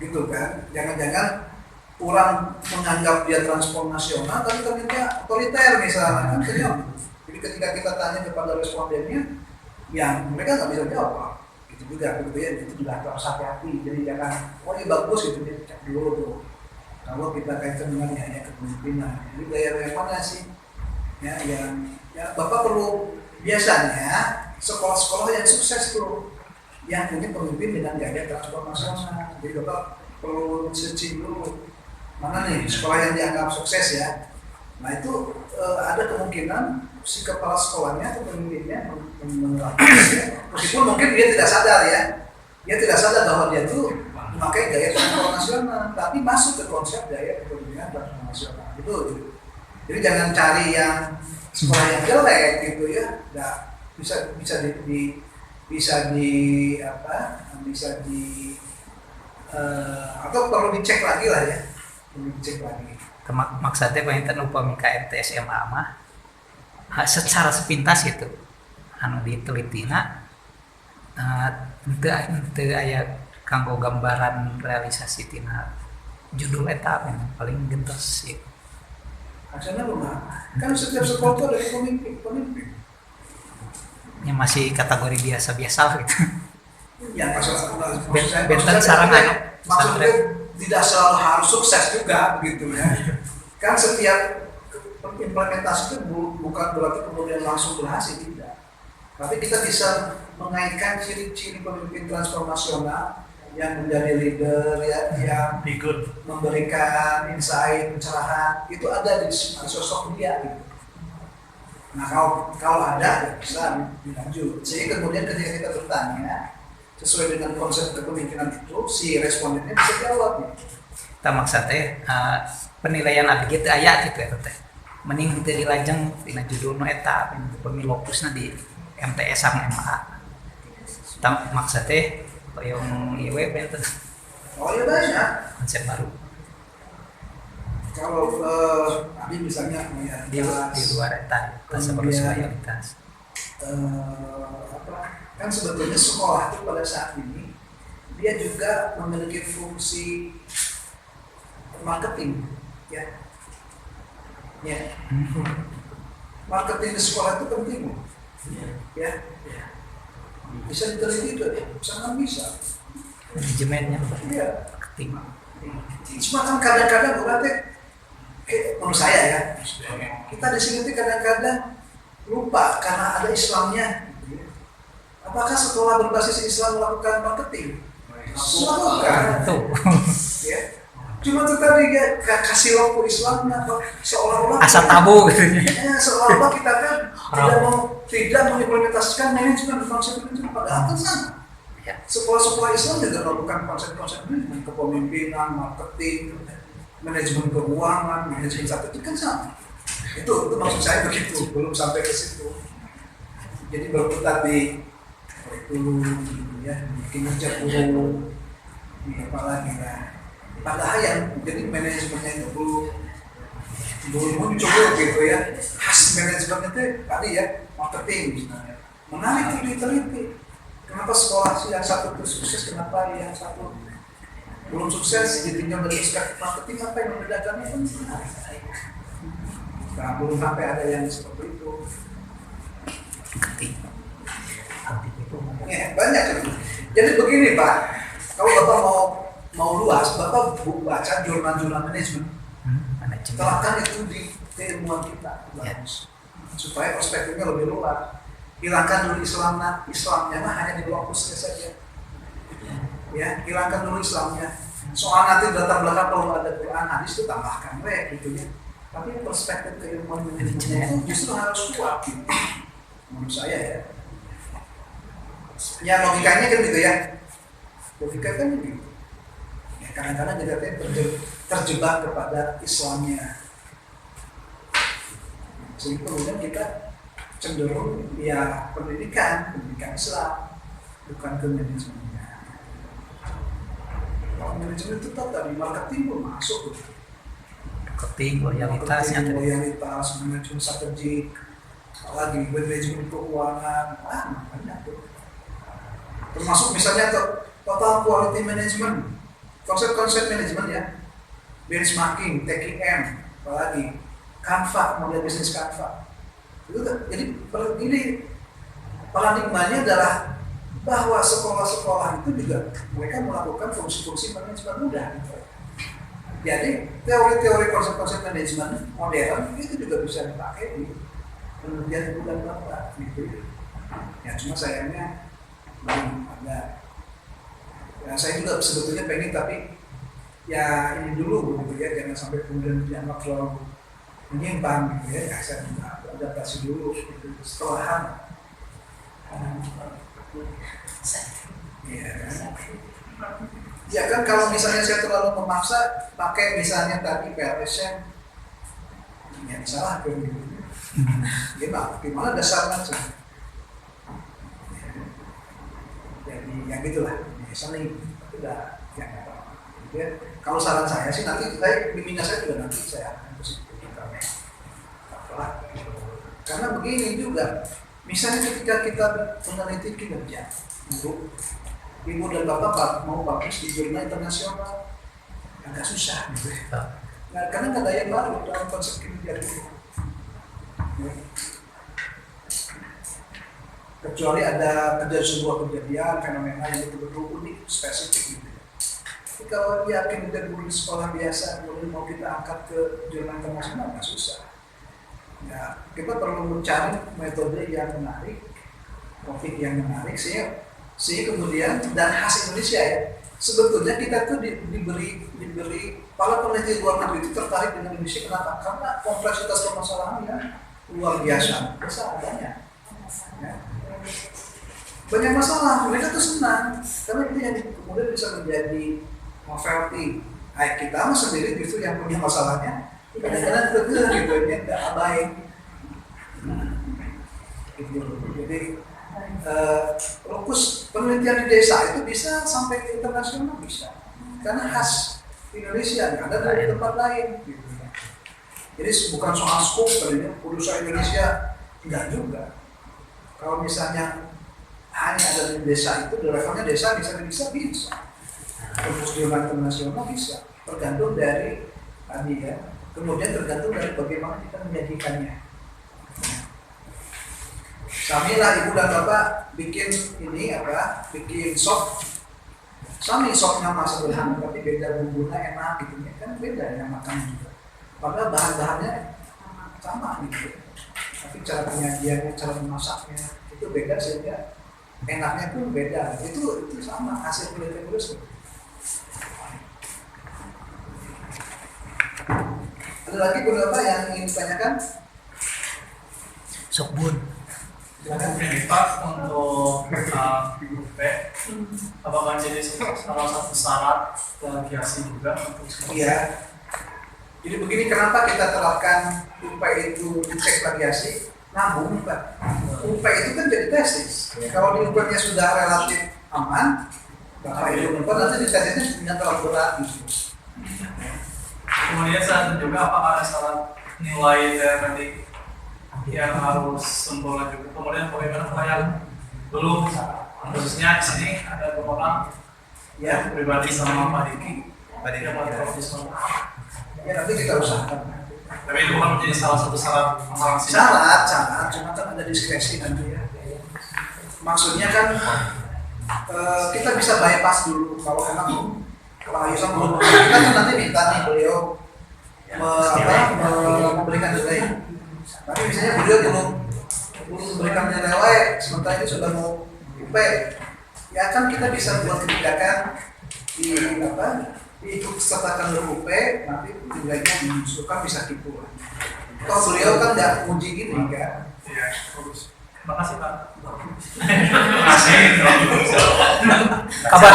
gitu kan jangan-jangan orang menganggap dia transformasional tapi ternyata otoriter misalnya kan jadi ketika kita tanya kepada respondennya yang mereka nggak bisa jawab gitu juga gitu ya itu juga harus hati-hati jadi jangan ini bagus gitu dia cek dulu tuh kalau kita kaitkan dengan gaya kepemimpinan, jadi gaya yang mana sih? Ya, Bapak perlu biasanya sekolah-sekolah yang sukses tuh, yang punya pemimpin dengan gaya transformasional. Jadi Bapak perlu searching dulu mana nih sekolah yang dianggap sukses ya. Nah itu ada kemungkinan si kepala sekolahnya atau pemimpinnya menerapkan, meskipun mungkin dia tidak sadar ya, dia tidak sadar bahwa dia tuh memakai gaya transformasional, tapi masuk ke konsep gaya kepemimpinan transformasional itu. Jadi jangan cari yang sekolah yang jelek gitu ya, nggak atau perlu dicek lagi lah ya, perlu dicek lagi. Maksudnya pengen upami ka MTS MA mah secara sepintas itu anu ditelitina teu aya kanggo gambaran realisasi tina judul eta yang paling gentos itu. Asalnya rumah, kan setiap sekolah itu ada pemimpin. Yang masih kategori biasa-biasa gitu. Ya, maksud Benten sarang anu maksudnya pesantren. tidak selalu harus sukses juga gitu ya. Kan setiap implementasi itu bukan berarti kemudian langsung berhasil, tidak. Tapi kita bisa mengaitkan ciri-ciri pemimpin transformasional yang menjadi leader ya, yang memberikan insight, pencerahan, itu ada di sosok dia gitu. Nah kalau ada ya bisa dilanjut. Sehingga kemudian ketika kita bertanya sesuai dengan konsep kepemimpinan itu, si respondennya bisa jawab gitu. Kita maksudnya penilaian abdi gitu aya gitu ya teh. Mending teu dilajeng dina judulna eta pemilopusna di MTS sama MA. Kita maksudnya yang ieu benten Oh iya banyak. konsep baru Kalau tadi misalnya di luar eta tas berloyalitas. Kan sebetulnya sekolah itu pada saat ini dia juga memiliki fungsi marketing, ya. Marketing di sekolah itu penting, ya. Bisa diteliti itu, sangat bisa. Manajemennya Iya. marketing. Cuma kan kadang-kadang berarti, menurut saya ya, kita di sini tuh kadang-kadang lupa karena ada Islamnya. Apakah sekolah berbasis Islam melakukan marketing? Melakukan. Tuh. Ya. Cuma itu tadi ya, kasih lampu Islamnya seolah-olah Asa tabu gitu. seolah-olah kita kan tidak mengimplementasikan manajemen konsep itu, padahal kan sama. Sekolah-sekolah Islam juga melakukan konsep-konsep ini, kepemimpinan, marketing, manajemen keuangan, manajemen strategik kan sama. Itu maksud saya begitu, belum sampai ke situ. Jadi berputar di kurikulum, ya, kinerja guru, apa lagi lah. Padahal yang jadi manajemennya itu belum muncul gitu ya. Khas manajemennya itu tadi ya, marketing misalnya. Menarik itu diteliti. Kenapa sekolah sih yang satu itu sukses, kenapa yang satu belum sukses, ditinjau dari perspektif marketing, apa yang membedakannya kan menarik. Nah, belum sampai ada yang seperti itu. Ya, banyak itu. Jadi begini Pak, kalau Bapak mau luas, Bapak baca jurnal-jurnal manajemen. Telahkan itu di keilmuan kita, bagus. Supaya perspektifnya lebih luas. Hilangkan dulu Islamnya mah hanya di lokusnya saja. Ya, hilangkan dulu Islamnya. Soal nanti latar belakang kalau ada Quran, hadis itu tambahkan gitu ya. Tapi perspektif keilmuan manajemen itu justru harus kuat gitu. Menurut saya ya. Ya logikanya kan gitu ya. Logika kan gitu. Ya kadang-kadang kita terjebak kepada Islamnya. Sehingga kemudian kita cenderung ya pendidikan Islam, bukan ke manajemennya. Kalau manajemen itu tadi marketing pun masuk. Marketing, loyalitasnya tadi. Loyalitas, manajemen strategik, lagi manajemen keuangan, banyak tuh. Termasuk misalnya total quality management, konsep-konsep manajemen ya, benchmarking, TQM, apalagi Canva, model bisnis Canva. Itu jadi ini paradigmanya adalah bahwa sekolah-sekolah itu juga mereka melakukan fungsi-fungsi manajemen mudah. Jadi teori-teori konsep-konsep manajemen modern itu juga bisa dipakai di penelitian bulan Bapak gitu. Ya cuma sayangnya belum ada. Ya saya juga sebetulnya pengen tapi ya ini dulu gitu ya, jangan sampai kemudian dianggap terlalu menyimpang gitu ya. Saya juga adaptasi dulu gitu. Setelahan. Ya kan kalau misalnya saya terlalu memaksa pakai misalnya tadi PLSM, ya disalahkan gitu. Gimana dasarnya sih? Jadi yang gitulah, misalnya udah ya nggak apa-apa. Ya, kalau saran saya sih nanti bimbingan saya juga nanti saya akan positif karena begini juga, misalnya ketika kita meneliti kinerja guru, ibu dan bapak mau bagus di jurnal internasional agak susah gitu ya. Nah, karena nggak ada yang baru dalam konsep kinerja itu. kecuali ada sebuah kejadian fenomena yang betul-betul unik spesifik gitu. Tapi kalau yakin kita dulu di sekolah biasa kemudian mau kita angkat ke jurnal internasional nggak susah. Ya, kita perlu mencari metode yang menarik, topik yang menarik sehingga kemudian dan khas Indonesia ya. Sebetulnya kita tuh diberi para peneliti luar negeri itu tertarik dengan Indonesia kenapa? Karena kompleksitas permasalahan yang luar biasa besar adanya. Ya. Banyak masalah, mereka tuh senang karena itu yang kemudian bisa menjadi novelty. Kita sendiri justru yang punya masalahnya kadang-kadang gitu, dia nggak abai. Gitu. Jadi fokus penelitian di desa itu bisa sampai ke internasional bisa, karena khas Indonesia nggak ada dari tempat lain. Gitu. Jadi bukan soal skop sebenarnya, urusan Indonesia enggak juga. Kalau misalnya hanya ada di desa itu, levelnya desa bisa. Terus jurnal internasional bisa, tergantung dari tadi ya. Kemudian tergantung dari bagaimana kita menjadikannya. Samilah ibu dan bapak bikin bikin sop. Sami sopnya masa sederhana, tapi beda bumbunya enak gitu ya kan, beda yang makan juga. Padahal bahan-bahannya sama gitu. Tapi cara penyajiannya, cara memasaknya itu beda sehingga enaknya pun beda. Itu sama hasil penelitian terus. Ada lagi beberapa yang ingin ditanyakan? Sokbun. Pak untuk UP, apakah jadi salah satu syarat plagiasi juga untuk Iya. Jadi begini, kenapa kita terapkan UP itu dicek plagiasi? Nabung, Pak. UP itu kan jadi tesis. Kalau di UP-nya sudah relatif aman, Bapak Ibu nanti di tesisnya punya terlalu berat gitu. Kemudian satu juga apakah ada syarat nilai dari yang harus sempurna juga. Kemudian bagaimana yang belum, khususnya di sini ada dua orang Ya, pribadi sama Pak Diki, yang profesional. ya nanti kita usahakan. Tapi itu bukan menjadi salah satu syarat masing-masing. Syarat, cuma kan ada diskresi nanti ya. Maksudnya kan kita bisa bypass dulu kalau emang Pak Yusuf kita kan nanti minta nih beliau memberikan nilai. Tapi misalnya beliau belum memberikan nilai, sementara itu sudah mau UP, ya kan kita bisa buat kebijakan diikut sertakan oleh UP, nanti nilainya diusulkan bisa tipu. Kalau beliau kan nggak uji gini kan? Iya, bagus. Terima kasih Pak. Terima kasih. Kabar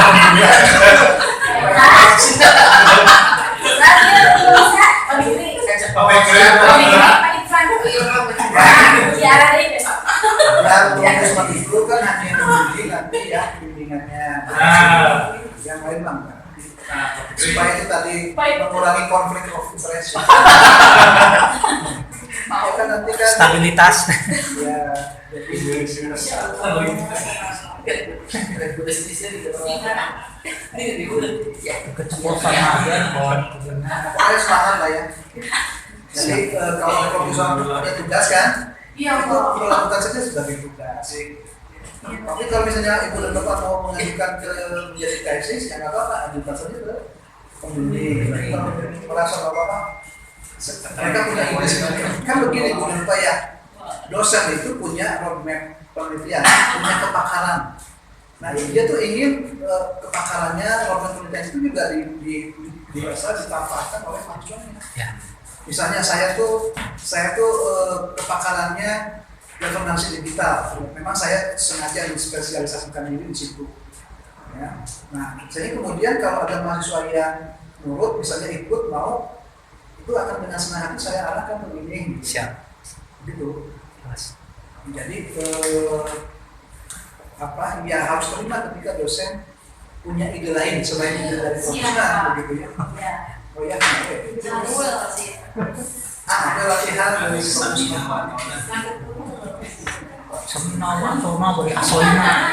Ya, seperti itu kan hanya yang nanti ya bimbingannya, yang lain bang. Supaya itu tadi mengurangi konflik of interest. Ya kan nanti kan stabilitas. ya jadi Keceplosan aja bahwa pokoknya semangat lah ya. Jadi kalau profesor ada tugas kan, Iya, itu melakukan saja sebagai tugas. Tapi kalau misalnya ibu dan bapak mau mengajukan ke menjadi tesis, ya nggak apa-apa, ajukan saja ke pembimbing. Kalau merasa bapak mereka punya ide sendiri. Kan begini ibu dan bapak ya, dosen itu punya roadmap penelitian, punya kepakaran. Nah dia tuh ingin kepakarannya, roadmap penelitian itu juga bisa ditampakkan oleh mahasiswanya. ya. Misalnya saya tuh kepakarannya governance digital. Memang saya sengaja menspesialisasikan diri di situ. Ya. Nah, jadi kemudian kalau ada mahasiswa yang nurut, misalnya ikut mau, itu akan dengan senang hati saya arahkan ke ini. Siap. Gitu. Mas. Jadi ya harus terima ketika dosen punya ide lain selain ide dari profesional, begitu ya. Oh ya, ada latihan dari profesional. Seminar atau mah boleh asolina.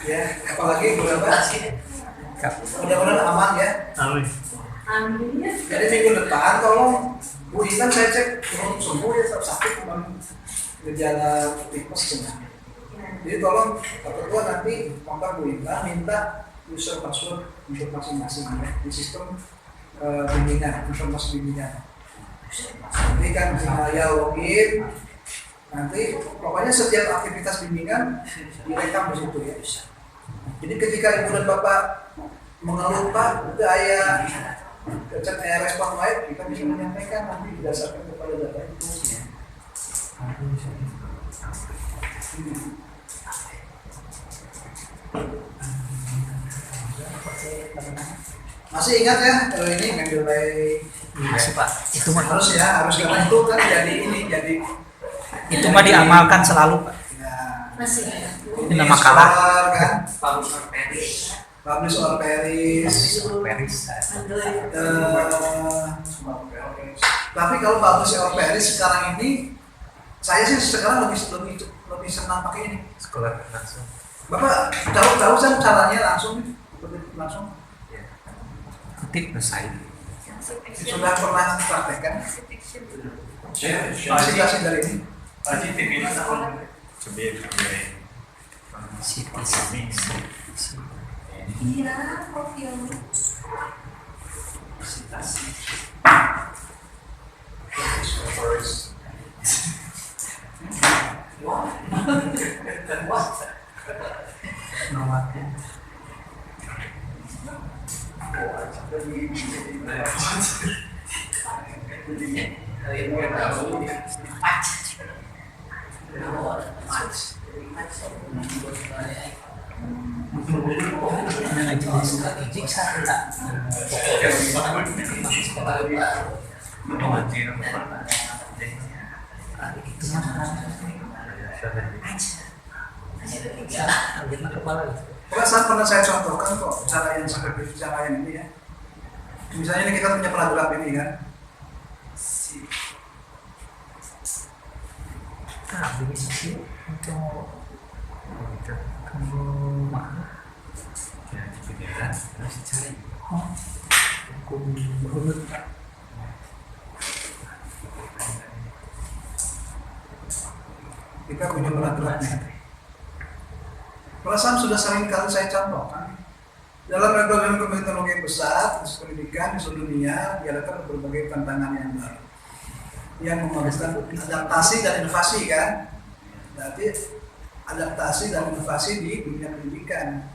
Ya, apalagi berapa? Mudah-mudahan aman ya. Ambilnya. Jadi minggu depan tolong Bu Intan saya cek belum sembuh ya sakit kemarin gejala tipes sebenarnya. Jadi tolong Pak Ketua nanti kontak Bu Intan minta user password untuk masing-masing ya di sistem bimbingan, informasi bimbingan. Nanti kan saya login, nanti pokoknya setiap aktivitas bimbingan direkam di situ ya. Jadi ketika Ibu dan Bapak mengeluh Pak, gaya respon baik, kita bisa menyampaikan nanti berdasarkan kepada data itu. Masih ingat ya kalau ini Mendeley? Masih Pak. Itu mah Harus ya, harus karena itu kan jadi itu mah diamalkan selalu Pak. Nah, Masih ada. Ini nama kalah. kan, Publish or perish. publish or perish. Paris. Tapi kalau publish or perish sekarang ini, saya sih sekarang lebih senang pakai ini. Sekolah langsung. Bapak tahu kan caranya langsung langsung Ketik selesai. sudah pernah praktekkan masih dari ini. Tadi tim ini City. Iya, profil. Perasaan pernah saya contohkan kok cara yang seperti cara yang ini ya. Misalnya ini kita punya paragraf ini kan. Ini sih untuk kamu mana? Harus cari. Oh, aku berurut. Kita punya paragrafnya. Perasaan sudah sering kali saya contohkan. Dalam revolusi teknologi yang besar, pendidikan di seluruh dunia dihadapkan berbagai tantangan yang baru, yang memerlukan adaptasi dan inovasi kan. Berarti adaptasi dan inovasi di dunia pendidikan.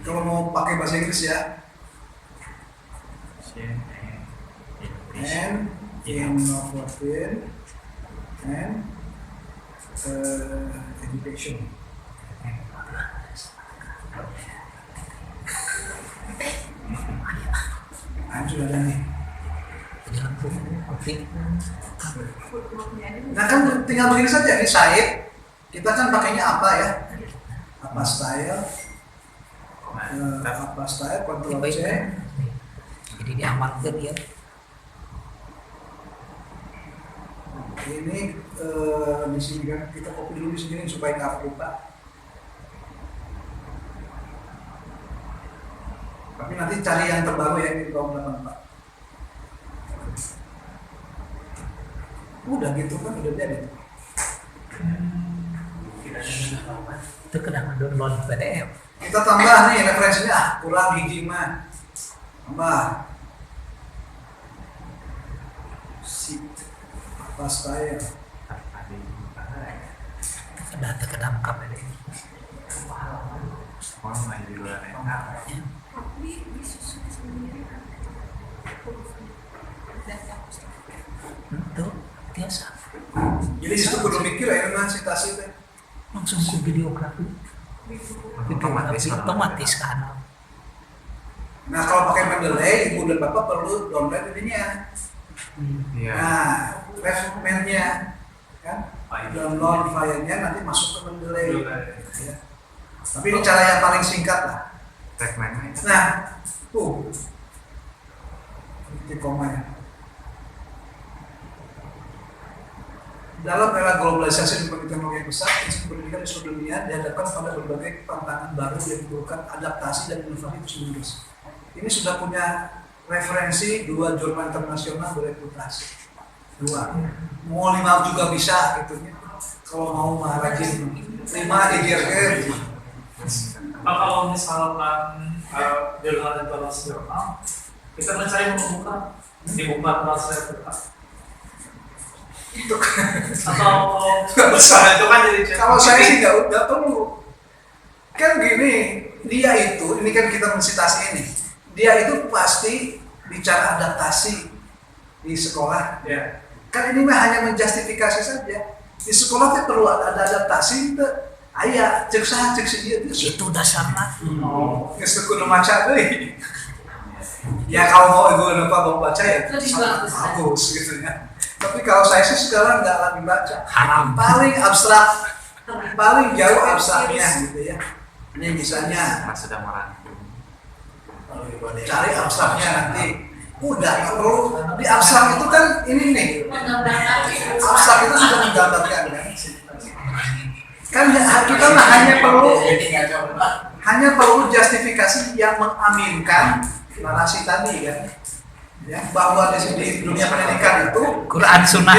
Kalau mau pakai bahasa Inggris ya, and innovative and education. Sudah ada nih. Nah kan tinggal begini saja ini site. Kita kan pakainya apa ya? Apa style? Apa style? Ctrl C. Jadi diamalkan dia. Ini di sini kan kita copy dulu di sini supaya nggak lupa. Tapi nanti cari yang terbaru ya di tahun 84. Udah gitu kan udah jadi. Itu kena download PDF. Kita tambah nih referensinya kurang hiji mah. Tambah. Apa style? Ada terkedam KPD. Tapi disusun sendiri kan. Itu biasa. Jadi situ kudu mikir ya memang citasi teh. Langsung ke videografi. Otomatis kan. Nah kalau pakai Mendeley, ibu dan bapak perlu download ininya. Nah, referensinya kan, download filenya nanti masuk ke Mendeley. Ya. Tapi ini cara yang paling singkat lah. Nah, titik koma ya. dalam era globalisasi dan teknologi yang besar, institusi pendidikan di seluruh dunia dihadapkan pada berbagai tantangan baru yang membutuhkan adaptasi dan inovasi terus-menerus. Ini sudah punya referensi 2 jurnal internasional bereputasi. 2. Mau 5 juga bisa gitu ya. Kalau mau mah rajin 5 digiring. Kalau misalkan jurnal internasional, kita mencari membuka dibuka translate atau besar itu kan jadi kalau saya sih nggak perlu. Kan gini, dia itu, ini kan kita mensitasi ini, dia itu pasti bicara adaptasi di sekolah. ya. Kan ini mah hanya menjustifikasi saja. Di sekolah kan perlu ada adaptasi, ayah cek sah cek si dia Itu dasarnya. Oh, nggak kudu maca deh. Ya kalau mau ibu lupa mau baca ya Lebih bagus, kan? bagus gitu ya. Tapi kalau saya sih sekarang nggak lagi baca. Haram. Paling abstrak, paling jauh abstraknya gitu ya. Ini misalnya sudah merangkum. cari abstraknya nanti. Udah nggak perlu di abstrak itu kan ini nih. Abstrak itu sudah menggambarkan kan. Kan kita mah hanya perlu justifikasi yang mengaminkan narasi tadi kan. Ya, bahwa di dunia pendidikan itu Quran sunnah.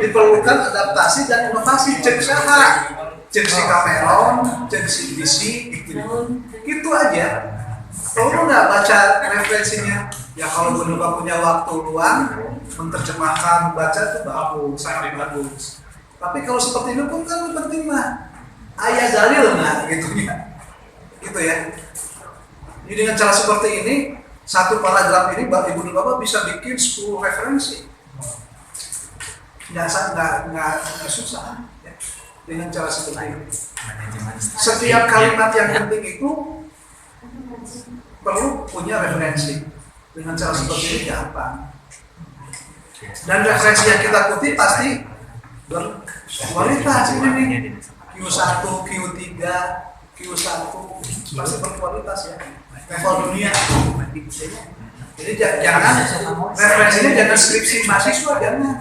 diperlukan adaptasi dan inovasi. Cek saha, cek si Cameron, cek si DC, gitu aja. Kalau lu nggak baca referensinya, ya kalau lu punya waktu luang, menerjemahkan, baca itu bagus, sangat bagus. Tapi kalau seperti ini pun kan penting mah ayah dalil nah gitu ya, gitu ya. Jadi dengan cara seperti ini, satu paragraf ini ibu dan bapak bisa bikin 10 referensi. Nggak susah ya. Dengan cara seperti ini. Setiap kalimat yang penting itu perlu punya referensi. Dengan cara seperti ini gampang. Dan referensi yang kita kutip pasti berkualitas ini nih. Q1, Q3, Q1 pasti berkualitas ya. Level dunia. Jadi jangan referensinya jangan skripsi mahasiswa jangan.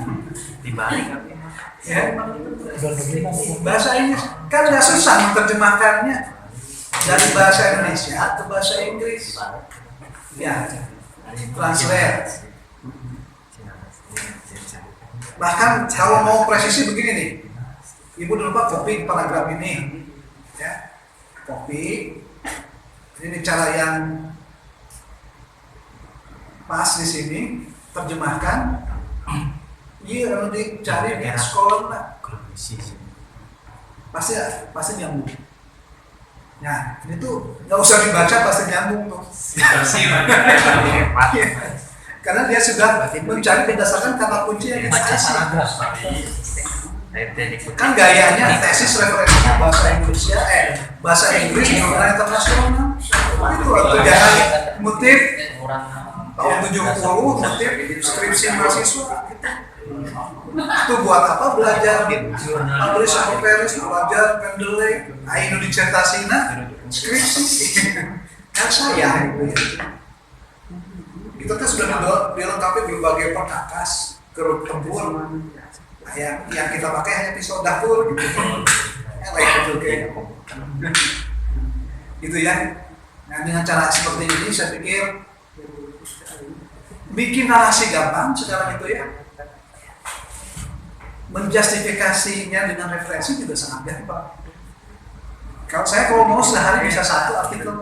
Dibalik Ya. Bahasa Inggris kan nggak susah menerjemahkannya dari bahasa Indonesia ke bahasa Inggris. Ya, translate. Bahkan kalau mau presisi begini nih, ibu dulu pak copy paragraf ini, ya, copy. Ini cara yang pas di sini, terjemahkan. Iya, kalau dicari di sekolah lah, pasti nyambung. Nah, ini tuh nggak usah dibaca pasti nyambung tuh. Karena dia sudah mencari berdasarkan kata kunci yang kita kasih. Kan gayanya tesis referensinya bahasa Inggris jurnal internasional. Itu waktu jangan ngutip tahun 70 ngutip skripsi mahasiswa. Itu buat apa belajar Paris sama Paris, belajar Mendeley, Aino disertasina, skripsi. Kan saya gitu ya. Itu kan sudah dilengkapi berbagai perkakas, kerut tempur. Nah, yang kita pakai hanya pisau dapur gitu. Gitu ya. Nah, dengan cara seperti ini saya pikir bikin narasi gampang sekarang itu ya. Menjustifikasinya dengan referensi juga sangat gampang. Kalau mau sehari bisa 1 artikel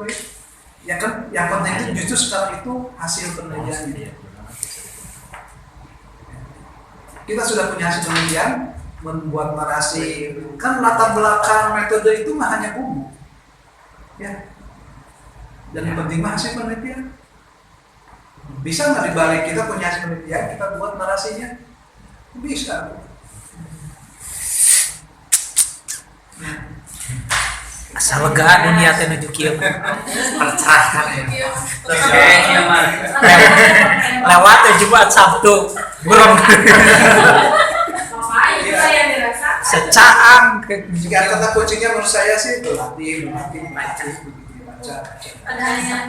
ya kan, yang penting itu justru sekarang itu hasil penelitian. Kita sudah punya hasil penelitian, membuat narasi, kan latar belakang metode itu mah hanya umum, ya. Dan yang penting mah hasil penelitian. Bisa nggak dibalik kita punya hasil penelitian, kita buat narasinya? Bisa. Asal lega dunia teh nuju kieu. Percerahkan ya. Lewat Jumat Sabtu burung secaang Jika kata kuncinya menurut saya sih berlatih baca. Ada yang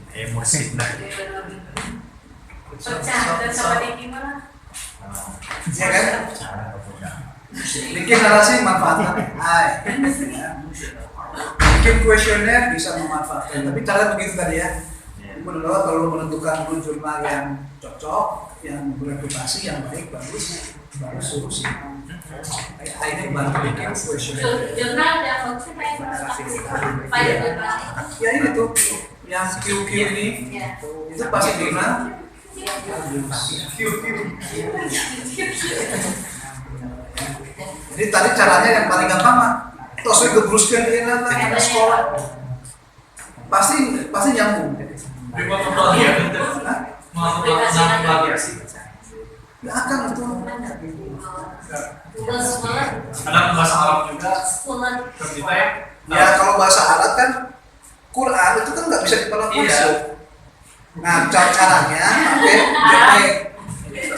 emosi pecah dan sama di gimana? Ya kan? Bikin narasi manfaatkan AI. Ya. Bikin kuesioner bisa memanfaatkan. Tapi cara begitu tadi ya. Menurut kalau menentukan dulu jurnal yang cocok, yang bereputasi, yang baik, bagus, baru suruh sih. AI ini bantu bikin kuesioner. Jurnal ada file Ya ini tuh, yang QQ ini, itu pasti jurnal. QQ. Jadi tadi caranya yang paling gampang mah, tos gebruskeun ieu na sekolah. Pasti nyambung. Dibuat plagiat itu. Melakukan plagiasi. Nggak akan itu. Ada bahasa Arab juga. Kita ya. Ya kalau bahasa Arab kan Quran itu kan nggak bisa dipelajari. Iya. Nah caranya pakai JPEG.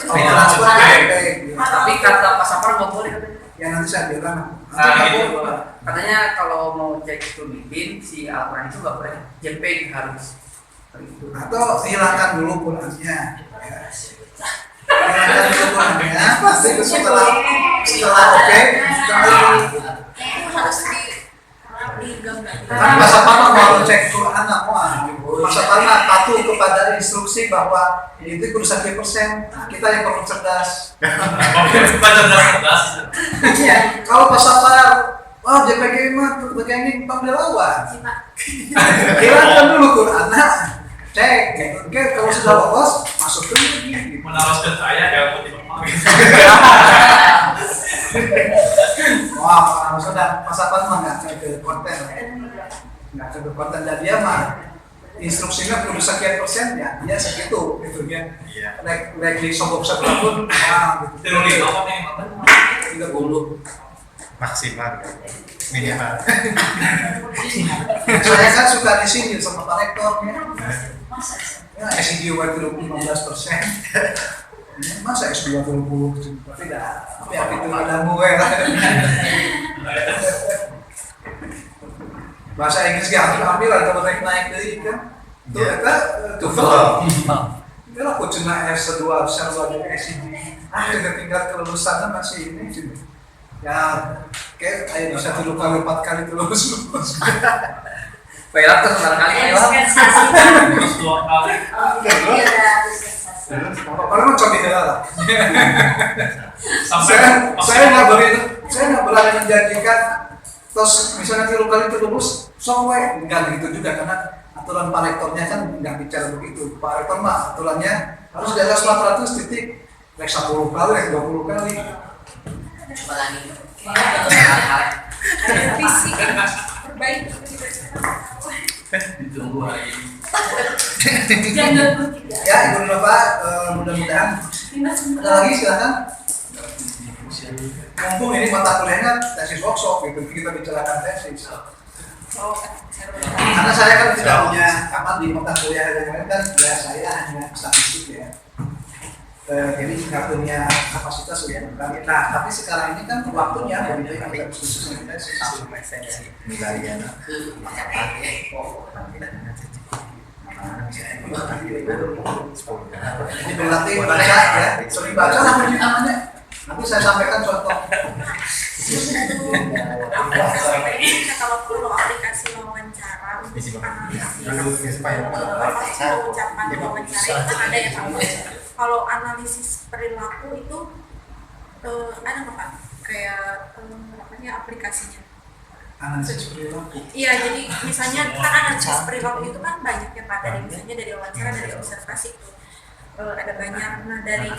Transfer JPEG. Tapi kata Pak Sapar nggak boleh katanya. Ya nanti saya bilang. Nah, gitu. Katanya kalau mau cek itu bikin si Al-Quran itu nggak boleh JPEG harus. Gitu. Atau hilangkan dulu Qurannya. Hilangkan dulu Qurannya. Nanti setelah oke, harus digambar. kan masa apa mau cek Quran apa? Masa apa patuh kepada instruksi bahwa itu kudu 100%. Nah, kita yang perlu cerdas. Baca cerdas. Ya, kalau pas apa wah JPG mah begini pembelawan. Hilangkan dulu Quran. Cek, oke kalau sudah lolos masukin lagi. Meneruskan saya kayak putih memang. Wah, sudah pas apa mah nggak ke konten, nggak ke konten dan dia mah instruksinya perlu sekian persen ya, dia segitu gitu ya. Iya. Like di sogok sebelah pun, gitu. Teori apa nih? 30 Maksimal. Minimal. Saya kan suka disindir sama Pak Rektor ya. Ya, SID buat 15%. Masa S2 20? Tapi dah, tapi itu ada gue. Bahasa Inggris gak ambil atau naik dari kan? Tuh kita tuh kalau aku cina S2 serba di SID. Tinggal kelulusan masih ini sih. Ya, kayak bisa 3 kali 4 kali lulus. Perak tuh barangkali ya. Terus 2 kali. Padahal mau coba lah. Sampai Saya nggak berani menjanjikan. Terus misalnya 3 kali itu lulus, somewhere nggak gitu juga karena aturan Pak Rektornya kan nggak bicara begitu. Pak Rektor mah aturannya harus di atas 400 titik, like 10 kali, 20 kali. Visi perbaiki ditunggu hari ini. jangan Ya, Ibu Nova, mudah-mudahan ada lagi silakan. Mumpung ini mata kuliahnya tesis workshop gitu, kita bicarakan tesis. Karena saya kan tidak punya aman di mata kuliah yang lain kan, ya saya hanya statistik ya. Jadi nggak punya kapasitas untuk mengkaji. Nah, tapi sekarang ini kan waktunya begitu yang kita khusus tesis. Ini berarti baca ya, sering baca lah namanya. Nanti saya sampaikan contoh. kalau perlu aplikasi wawancara untuk analisis ucapan wawancara itu kan ada yang sama. Kalau analisis perilaku itu ada nggak Pak? Kayak aplikasinya? Analisis perilaku. Iya, jadi misalnya kan analisis perilaku itu kan banyak ya Pak, dari misalnya dari wawancara, dari observasi itu ada banyak. Nah dari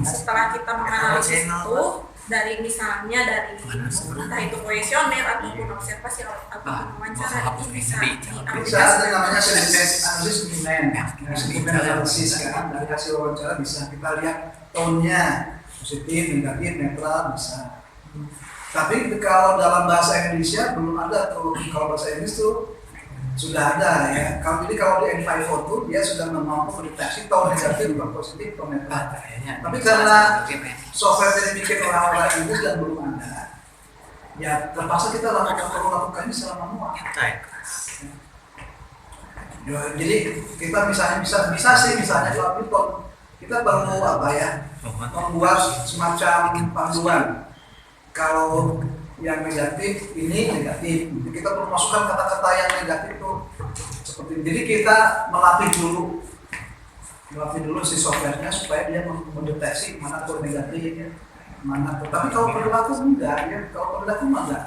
setelah kita menganalisis itu dari misalnya dari entah itu kuesioner ataupun observasi ataupun wawancara itu bisa Bisa ada namanya sentimen analisis sentimen analisis kan, dari hasil wawancara bisa kita lihat tone-nya positif, negatif, netral bisa. Tapi kalau dalam bahasa Indonesia belum ada tuh. Kalau bahasa Inggris tuh sudah ada ya. Jadi kalau di N5 tuh dia sudah mampu mendeteksi tone negatif, bukan positif, tone netral. Tapi karena software yang dibikin orang-orang Inggris dan belum ada, ya terpaksa kita lakukan ini secara manual. Ya, jadi kita misalnya bisa sih misalnya kalau Python kita perlu apa ya, membuat semacam panduan. Kalau yang negatif ini negatif, kita perlu masukkan kata-kata yang negatif itu seperti ini. Jadi kita melatih dulu si softwarenya supaya dia mendeteksi mana kode negatif, mana kode. Tapi kalau perilaku enggak ya, kalau perilaku mah enggak.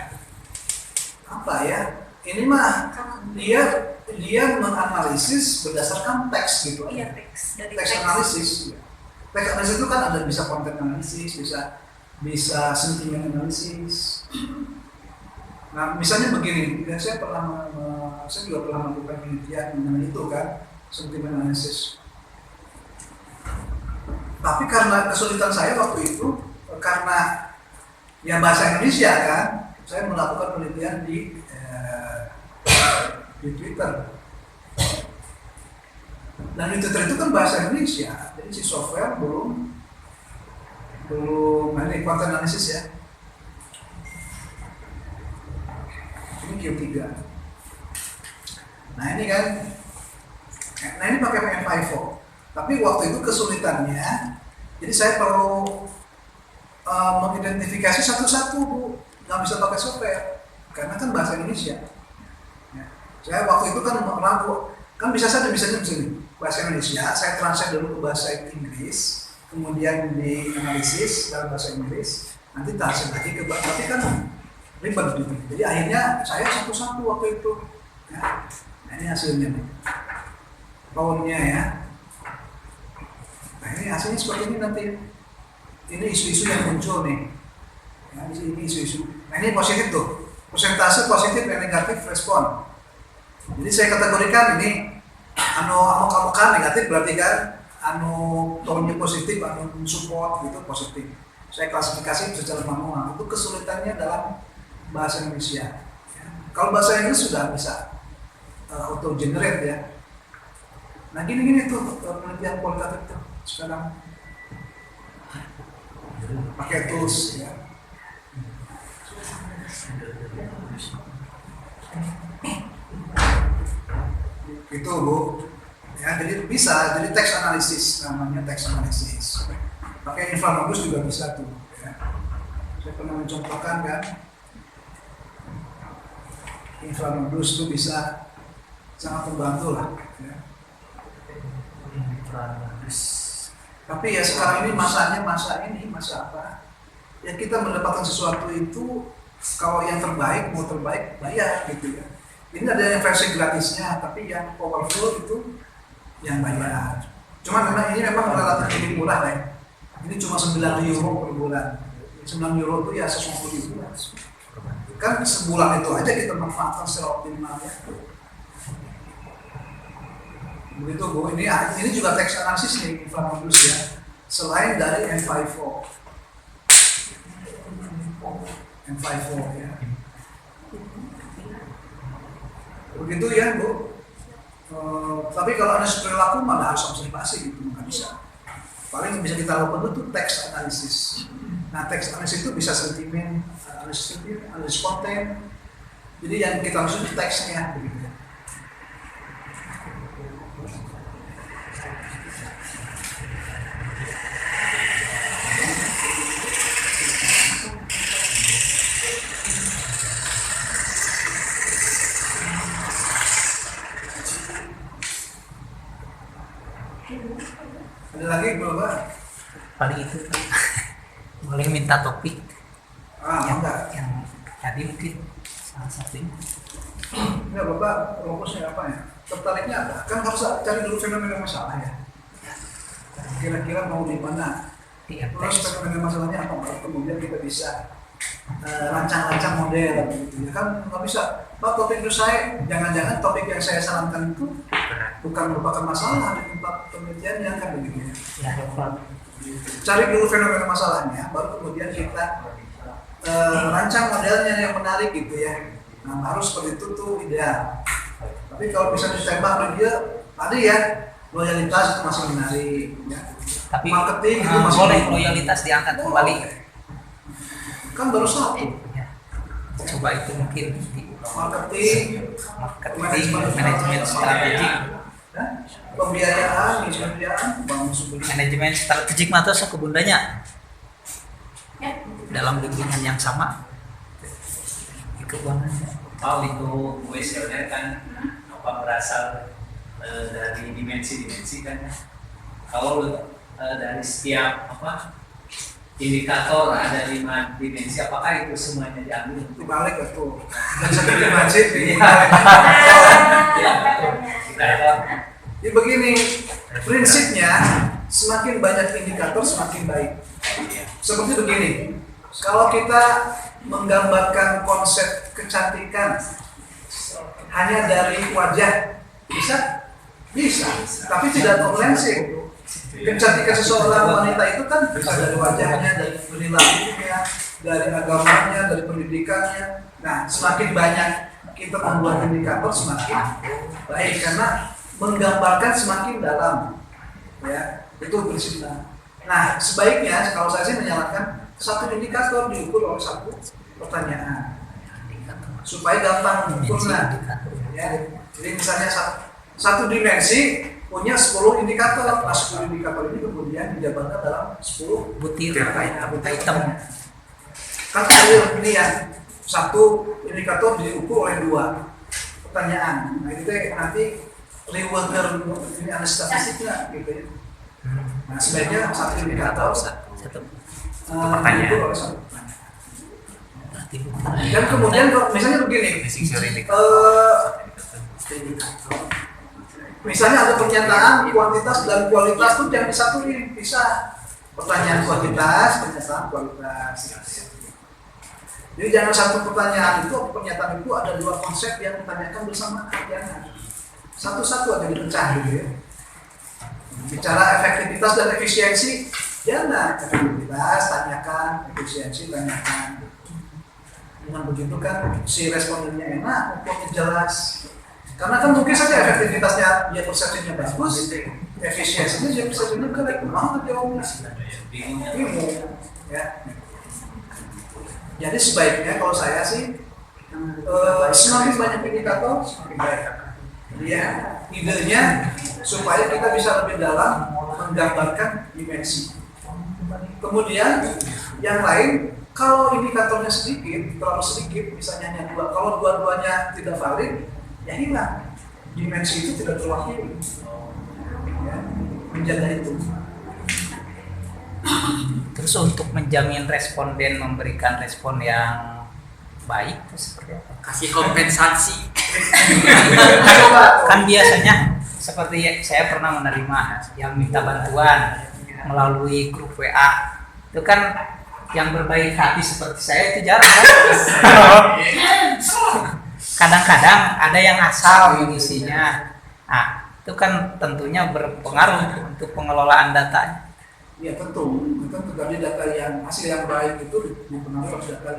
Apa ya? Ini mah dia menganalisis berdasarkan teks gitu. Iya, teks dari Teks analisis. Teks analisis itu kan ada bisa konten analisis, bisa sentimen analisis. Nah, misalnya begini, dan saya juga pernah melakukan penelitian mengenai itu kan, sentimen analisis. Tapi karena kesulitan saya waktu itu, karena ya bahasa Indonesia kan, saya melakukan penelitian di Twitter. Dan di Twitter itu kan bahasa Indonesia, jadi si software belum ini konten analisis ya. Ini Q3. Nah ini kan, ini pakai N5O. Tapi waktu itu kesulitannya, jadi saya perlu mengidentifikasi satu-satu, Bu. Nggak bisa pakai software, karena kan bahasa Indonesia. Ya. Saya waktu itu kan ragu, kan bisa saja misalnya di sini bahasa Indonesia, saya translate dulu ke bahasa Inggris, kemudian dianalisis dalam bahasa Inggris, nanti translate lagi ke bahasa, tapi kan ribet gitu. Jadi akhirnya saya satu-satu waktu itu. Ya. Nah ini hasilnya nih, powernya ya. Nah ini hasilnya seperti ini nanti. Ini isu-isu yang muncul nih. Ya, ini isu-isu. Nah ini positif tuh, persentase positif dan negatif respon. Jadi saya kategorikan ini amukan negatif berarti kan tone-nya positif, support gitu positif. Saya klasifikasi secara manual. Itu kesulitannya dalam bahasa Indonesia. Ya. Kalau bahasa Inggris sudah bisa auto generate ya. Nah gini tuh penelitian kualitatif tuh sekarang pakai tools ya. Itu Bu ya, jadi bisa, jadi teks analisis namanya, teks analisis pakai infrarogus juga bisa tuh ya. Saya pernah mencontohkan kan infrarogus itu bisa sangat membantu lah ya. Tapi ya sekarang ini masa apa ya, kita mendapatkan sesuatu itu kalau yang terbaik, mau terbaik bayar gitu ya. Ini ada yang versi gratisnya, tapi yang powerful itu yang bayar. Cuma ini memang relatif lebih murah lah ya. Ini cuma 9 euro per bulan. 9 euro itu ya 150 ribu. Kan sebulan itu aja kita manfaatkan secara optimal ya. Begitu Bu, ini juga teks analisis nih infrarogus ya. Selain dari N5O ya. Begitu ya Bu. Tapi kalau ada perilaku malah harus observasi gitu, nggak bisa. Paling bisa kita lakukan itu teks analisis. Nah teks analisis itu bisa sentimen, analisis konten. Jadi yang kita maksud itu teksnya begitu. Ada lagi Bapak? Paling itu boleh minta topik Enggak. yang tadi mungkin salah satunya. Enggak Bapak, fokusnya apa ya? Tertariknya apa? Kan harus cari dulu fenomena masalah ya. Kira-kira mau di mana? Terus fenomena masalahnya apa? Baru kemudian kita bisa rancang-rancang model gitu ya. Kan nggak bisa, Pak topik itu saya, jangan-jangan topik yang saya sarankan itu bukan merupakan masalah di tempat penelitiannya kan begitu ya. Cari dulu fenomena masalahnya, baru kemudian kita rancang modelnya yang menarik gitu ya. Nah harus seperti itu tuh ideal. Tapi kalau bisa ditembak dia tadi ya, loyalitas itu masih menarik ya. Tapi marketing itu masih boleh loyalitas diangkat kembali. Kan baru satu. Ya. Coba itu mungkin di marketing, manajemen strategi. Hah? pembiayaan, bangun sumber daya. Manajemen strategik mata sekebundanya dalam lingkungan yang sama. Keuangannya. itu kuesioner kan berasal dari dimensi-dimensi kan. Kalau dari setiap indikator ada 5 dimensi, apakah itu semuanya diambil? Dibalik itu. Dan satu dimensi. Jadi begini, prinsipnya semakin banyak indikator semakin baik. Seperti begini, kalau kita menggambarkan konsep kecantikan hanya dari wajah, bisa, tapi tidak komprehensif. Kecantikan seseorang wanita itu kan bisa dari wajahnya, dari perilakunya, dari agamanya, dari pendidikannya. Nah, semakin banyak kita membuat indikator semakin baik karena menggambarkan semakin dalam, ya itu prinsipnya. Nah, sebaiknya kalau saya sih menyarankan satu indikator diukur oleh satu pertanyaan supaya gampang mengukurnya. Ya, jadi misalnya satu dimensi punya 10 indikator, nah 10 indikator ini kemudian dijabarkan dalam 10 butir item. Kan ini ya, satu indikator diukur oleh 2 pertanyaan. Nah itu nanti reward ini ada statistiknya gitu ya. Nah sebaiknya satu indikator pertanyaan. diukur oleh 1 pertanyaan. Dan kemudian misalnya begini, misalnya ada pernyataan kuantitas dan kualitas itu jangan disatuin, bisa pertanyaan kuantitas, pernyataan kualitas. Jadi jangan satu pertanyaan itu, pernyataan itu ada 2 konsep yang ditanyakan bersama, jangan satu-satu aja dipecah gitu ya. Bicara efektivitas dan efisiensi, jangan efektivitas tanyakan, efisiensi tanyakan. Dengan begitu kan si respondennya enak, ukurnya jelas. Karena kan mungkin saja efektivitasnya dia persepsinya bagus, efisiensinya dia persepsinya jelek, mau jawabnya bingung, ya. Jadi sebaiknya kalau saya sih semakin banyak indikator semakin baik. Ya, idenya supaya kita bisa lebih dalam menggambarkan dimensi. Kemudian yang lain, kalau indikatornya sedikit, terlalu sedikit, misalnya hanya 2, kalau dua-duanya tidak valid, ya hilang, dimensi itu tidak terwakili, ya, menjaga itu. Terus untuk menjamin responden memberikan respon yang baik itu seperti apa? Kasih kompensasi. Kan biasanya seperti saya pernah menerima yang minta bantuan melalui grup WA, itu kan yang berbaik hati seperti saya itu jarang kan? Kadang-kadang ada yang asal mengisinya. Nah, itu kan tentunya berpengaruh untuk pengelolaan datanya. Ya tentu dari data yang hasil yang baik itu dipengaruhi data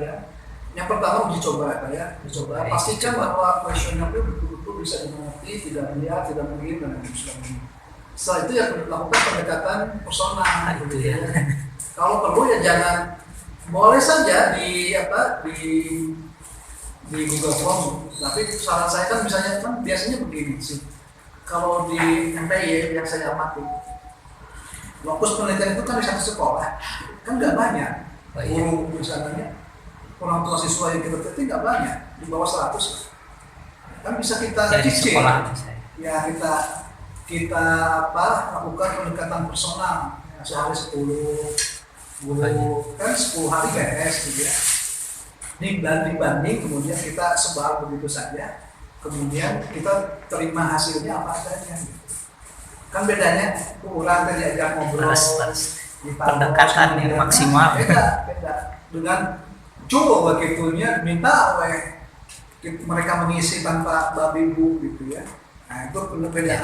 yang pertama dicoba ya, pastikan bahwa kuesioner itu betul-betul bisa dimengerti, tidak lihat, tidak mungkin dan sebagainya. Setelah itu ya lakukan pendekatan personal gitu ya. Kalau perlu ya jangan, boleh saja di Google Form, tapi saran saya kan misalnya kan biasanya begini sih. Kalau di MPY yang saya amati, lokus penelitian itu kan di satu sekolah, kan nggak banyak. Guru misalnya, orang tua siswa yang kita teliti nggak banyak, di bawah 100. Kan bisa kita cicil. Ya kita lakukan pendekatan personal, ya, sehari 10 guru, kan 10 hari beres gitu ya. Dibanding kemudian kita sebar begitu saja, kemudian kita terima hasilnya apa adanya. Kan bedanya kurang tadi diajak ngobrol, pendekatan yang maksimal. Beda dengan coba begitunya minta mereka mengisi tanpa babi bu gitu ya. Nah itu beda.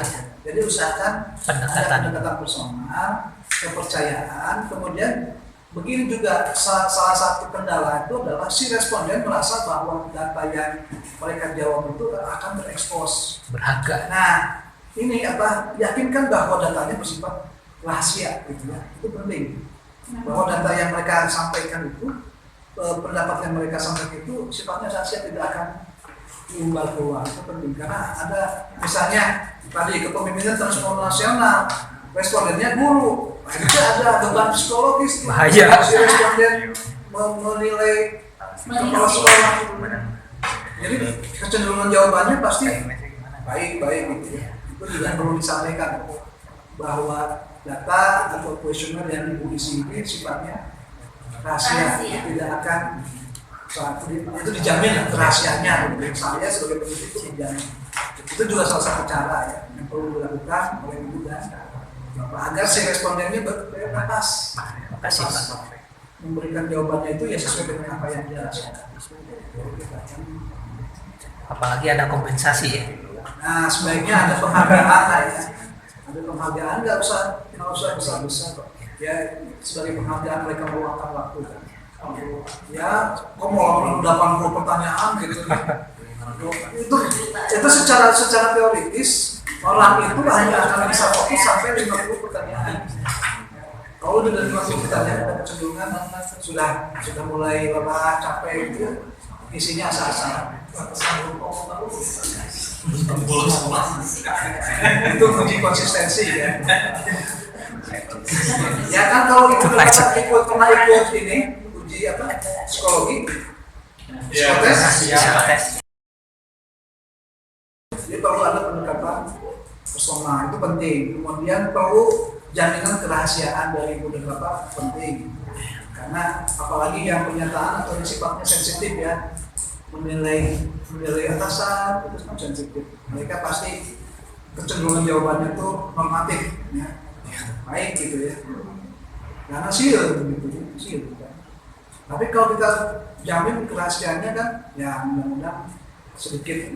Jadi usahakan pendekatan personal, kepercayaan, kemudian begini juga salah satu kendala itu adalah si responden merasa bahwa data yang mereka jawab itu akan terekspos, berharga. Nah ini yakinkan bahwa datanya bersifat rahasia gitu ya, itu penting. Bahwa data yang mereka sampaikan itu, pendapat yang mereka sampaikan itu sifatnya rahasia, tidak akan diumbar keluar, itu penting. Karena ada misalnya tadi kepemimpinan transformasional, respondennya guru. Nah, itu ada beban psikologis. Bahaya. Si responden menilai kepala sekolah. Jadi kecenderungan jawabannya pasti baik gitu ya. Itu juga perlu disampaikan bahwa data atau kuesioner yang diisi ini sifatnya rahasia, tidak akan itu dijamin lah kerahasiaannya. Saya sebagai peneliti itu menjamin. Itu juga salah satu cara ya yang perlu dilakukan oleh ibu dan bapak agar si respondennya bebas memberikan jawabannya itu ya sesuai dengan apa yang dia rasakan. Apalagi ada kompensasi ya. Nah, sebaiknya ada penghargaan lah ya. Ada penghargaan, nggak usah besar-besar kok. Ya, sebagai penghargaan mereka meluangkan waktu kan. Ya, kok mau 80 pertanyaan gitu. Itu secara teoritis orang itu hanya akan bisa fokus sampai 50 pertanyaan. Kalau udah dari 50 pertanyaan ada kecenderungan sudah mulai lelah, capek gitu. Isinya asal-asalan. Itu uji konsistensi ya. Ya kan kalau ibu pernah ikut ini uji apa psikologi, psikotes. Jadi perlu ada pendekatan personal itu penting. Kemudian perlu jaminan kerahasiaan dari ibu dan bapak penting. Karena apalagi yang pernyataan atau yang sifatnya sensitif ya, menilai atasan itu kan sensitif. Mereka pasti kecenderungan jawabannya itu normatif ya. Baik gitu ya. Karena siul gitu kan. Tapi kalau kita jamin kerahasiaannya kan ya mudah-mudahan sedikit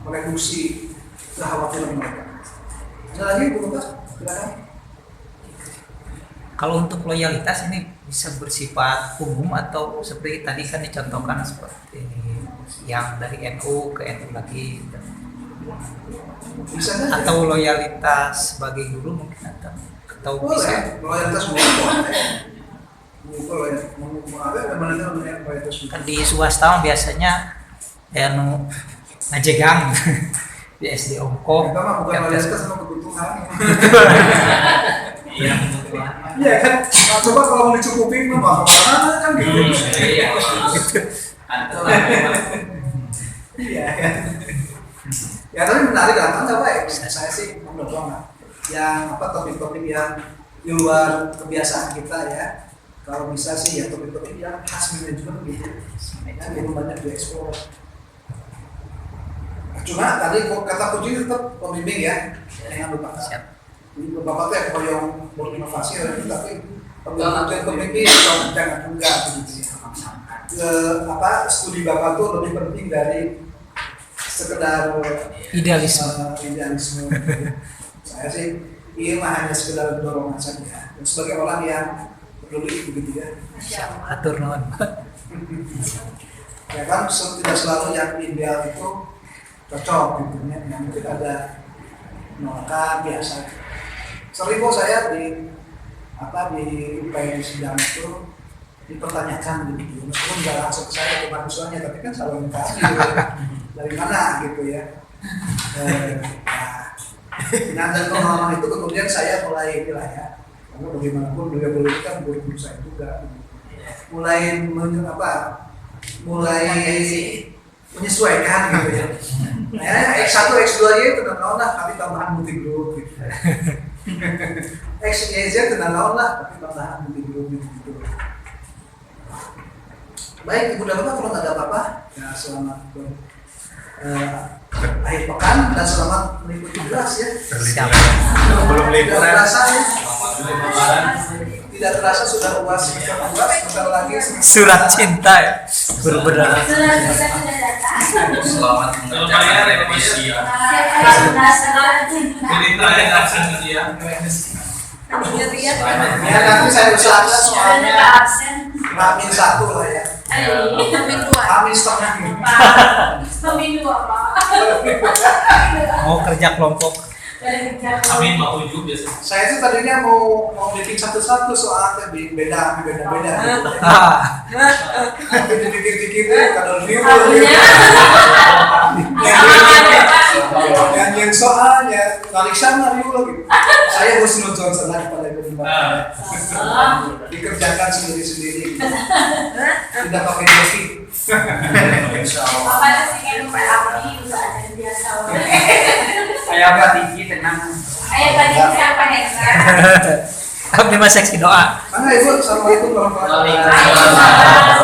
mereduksi kekhawatiran mereka. Ada lagi Bu Lukas? Silakan. Kalau untuk loyalitas ini bisa bersifat umum atau seperti tadi kan dicontohkan seperti yang dari NU ke NU lagi Bisa kan? atau loyalitas sebagai guru mungkin atau bisa Loyalitas boleh. kan di swasta biasanya ya ngajegang di SD Ongko Kita mah bukan loyalitas sama kebutuhan. Iya. Iya kan? Nah, coba kalau mau dicukupi mah kemana kan gitu. Iya kan. Ya tapi menarik lah, kan apa ya? Saya sih mendorong lah. Yang topik-topik yang di luar kebiasaan kita ya. Kalau bisa sih ya topik-topik yang khas manajemen gitu. Yang belum banyak dieksplor. Cuma tadi kata kunci tetap pembimbing ya. Jangan lupa. Bapak tuh yang yang berinovasi itu tapi pengamatan pemimpin jangan juga begitu ya. Studi Bapak tuh lebih penting dari sekedar idealisme. Saya sih ini mah hanya sekedar dorongan saja. Dan sebagai orang yang peduli begitu ya. Atur nuhun. Ya kan tidak selalu yang ideal itu cocok gitu ya. Yang mungkin ada penolakan biasa. Sering kok saya di upaya di sidang itu dipertanyakan gitu, meskipun nggak langsung ke saya ke mahasiswanya, tapi kan selalu kasih dari mana gitu ya. Nah dan pengalaman itu kemudian saya mulai ya, karena bagaimanapun beliau kan guru saya juga, mulai menyesuaikan gitu ya. X1, X2-nya itu lah, tapi tambahan multi group gitu. X, Y, Z kenal lah, tapi tambahan multi group gitu. Baik, Ibu dan Bapak, kalau nggak ada apa-apa, ya selamat akhir pekan dan selamat mengikuti kelas ya. Belum liburan. Tidak terasa sudah UAS kedua, sebentar lagi Surat cinta ya. Berbeda. Selamat mengerjakan revisi ya. Jadi terakhir absen dia. ya nanti saya usahakan soalnya Amin 1 lah ya. Amin setengah nih. Mau kerja kelompok. Amin 47 biasa. Saya itu tadinya mau bikin satu-satu soalnya beda gitu. Tapi dikit-dikit kadang ribu. Yang soalnya balik sana dulu gitu. Saya Husnul Johnson lagi pada pembimbingan. Dikerjakan sendiri-sendiri. Tidak pakai joki. Apa sih kan Abdi juga ada biasa. Kayak apa tinggi tenang. Ayo tadi siapa nih? Abdi mah seksi doa. Mana ibu? Assalamualaikum warahmatullahi wabarakatuh. Waalaikumsalam.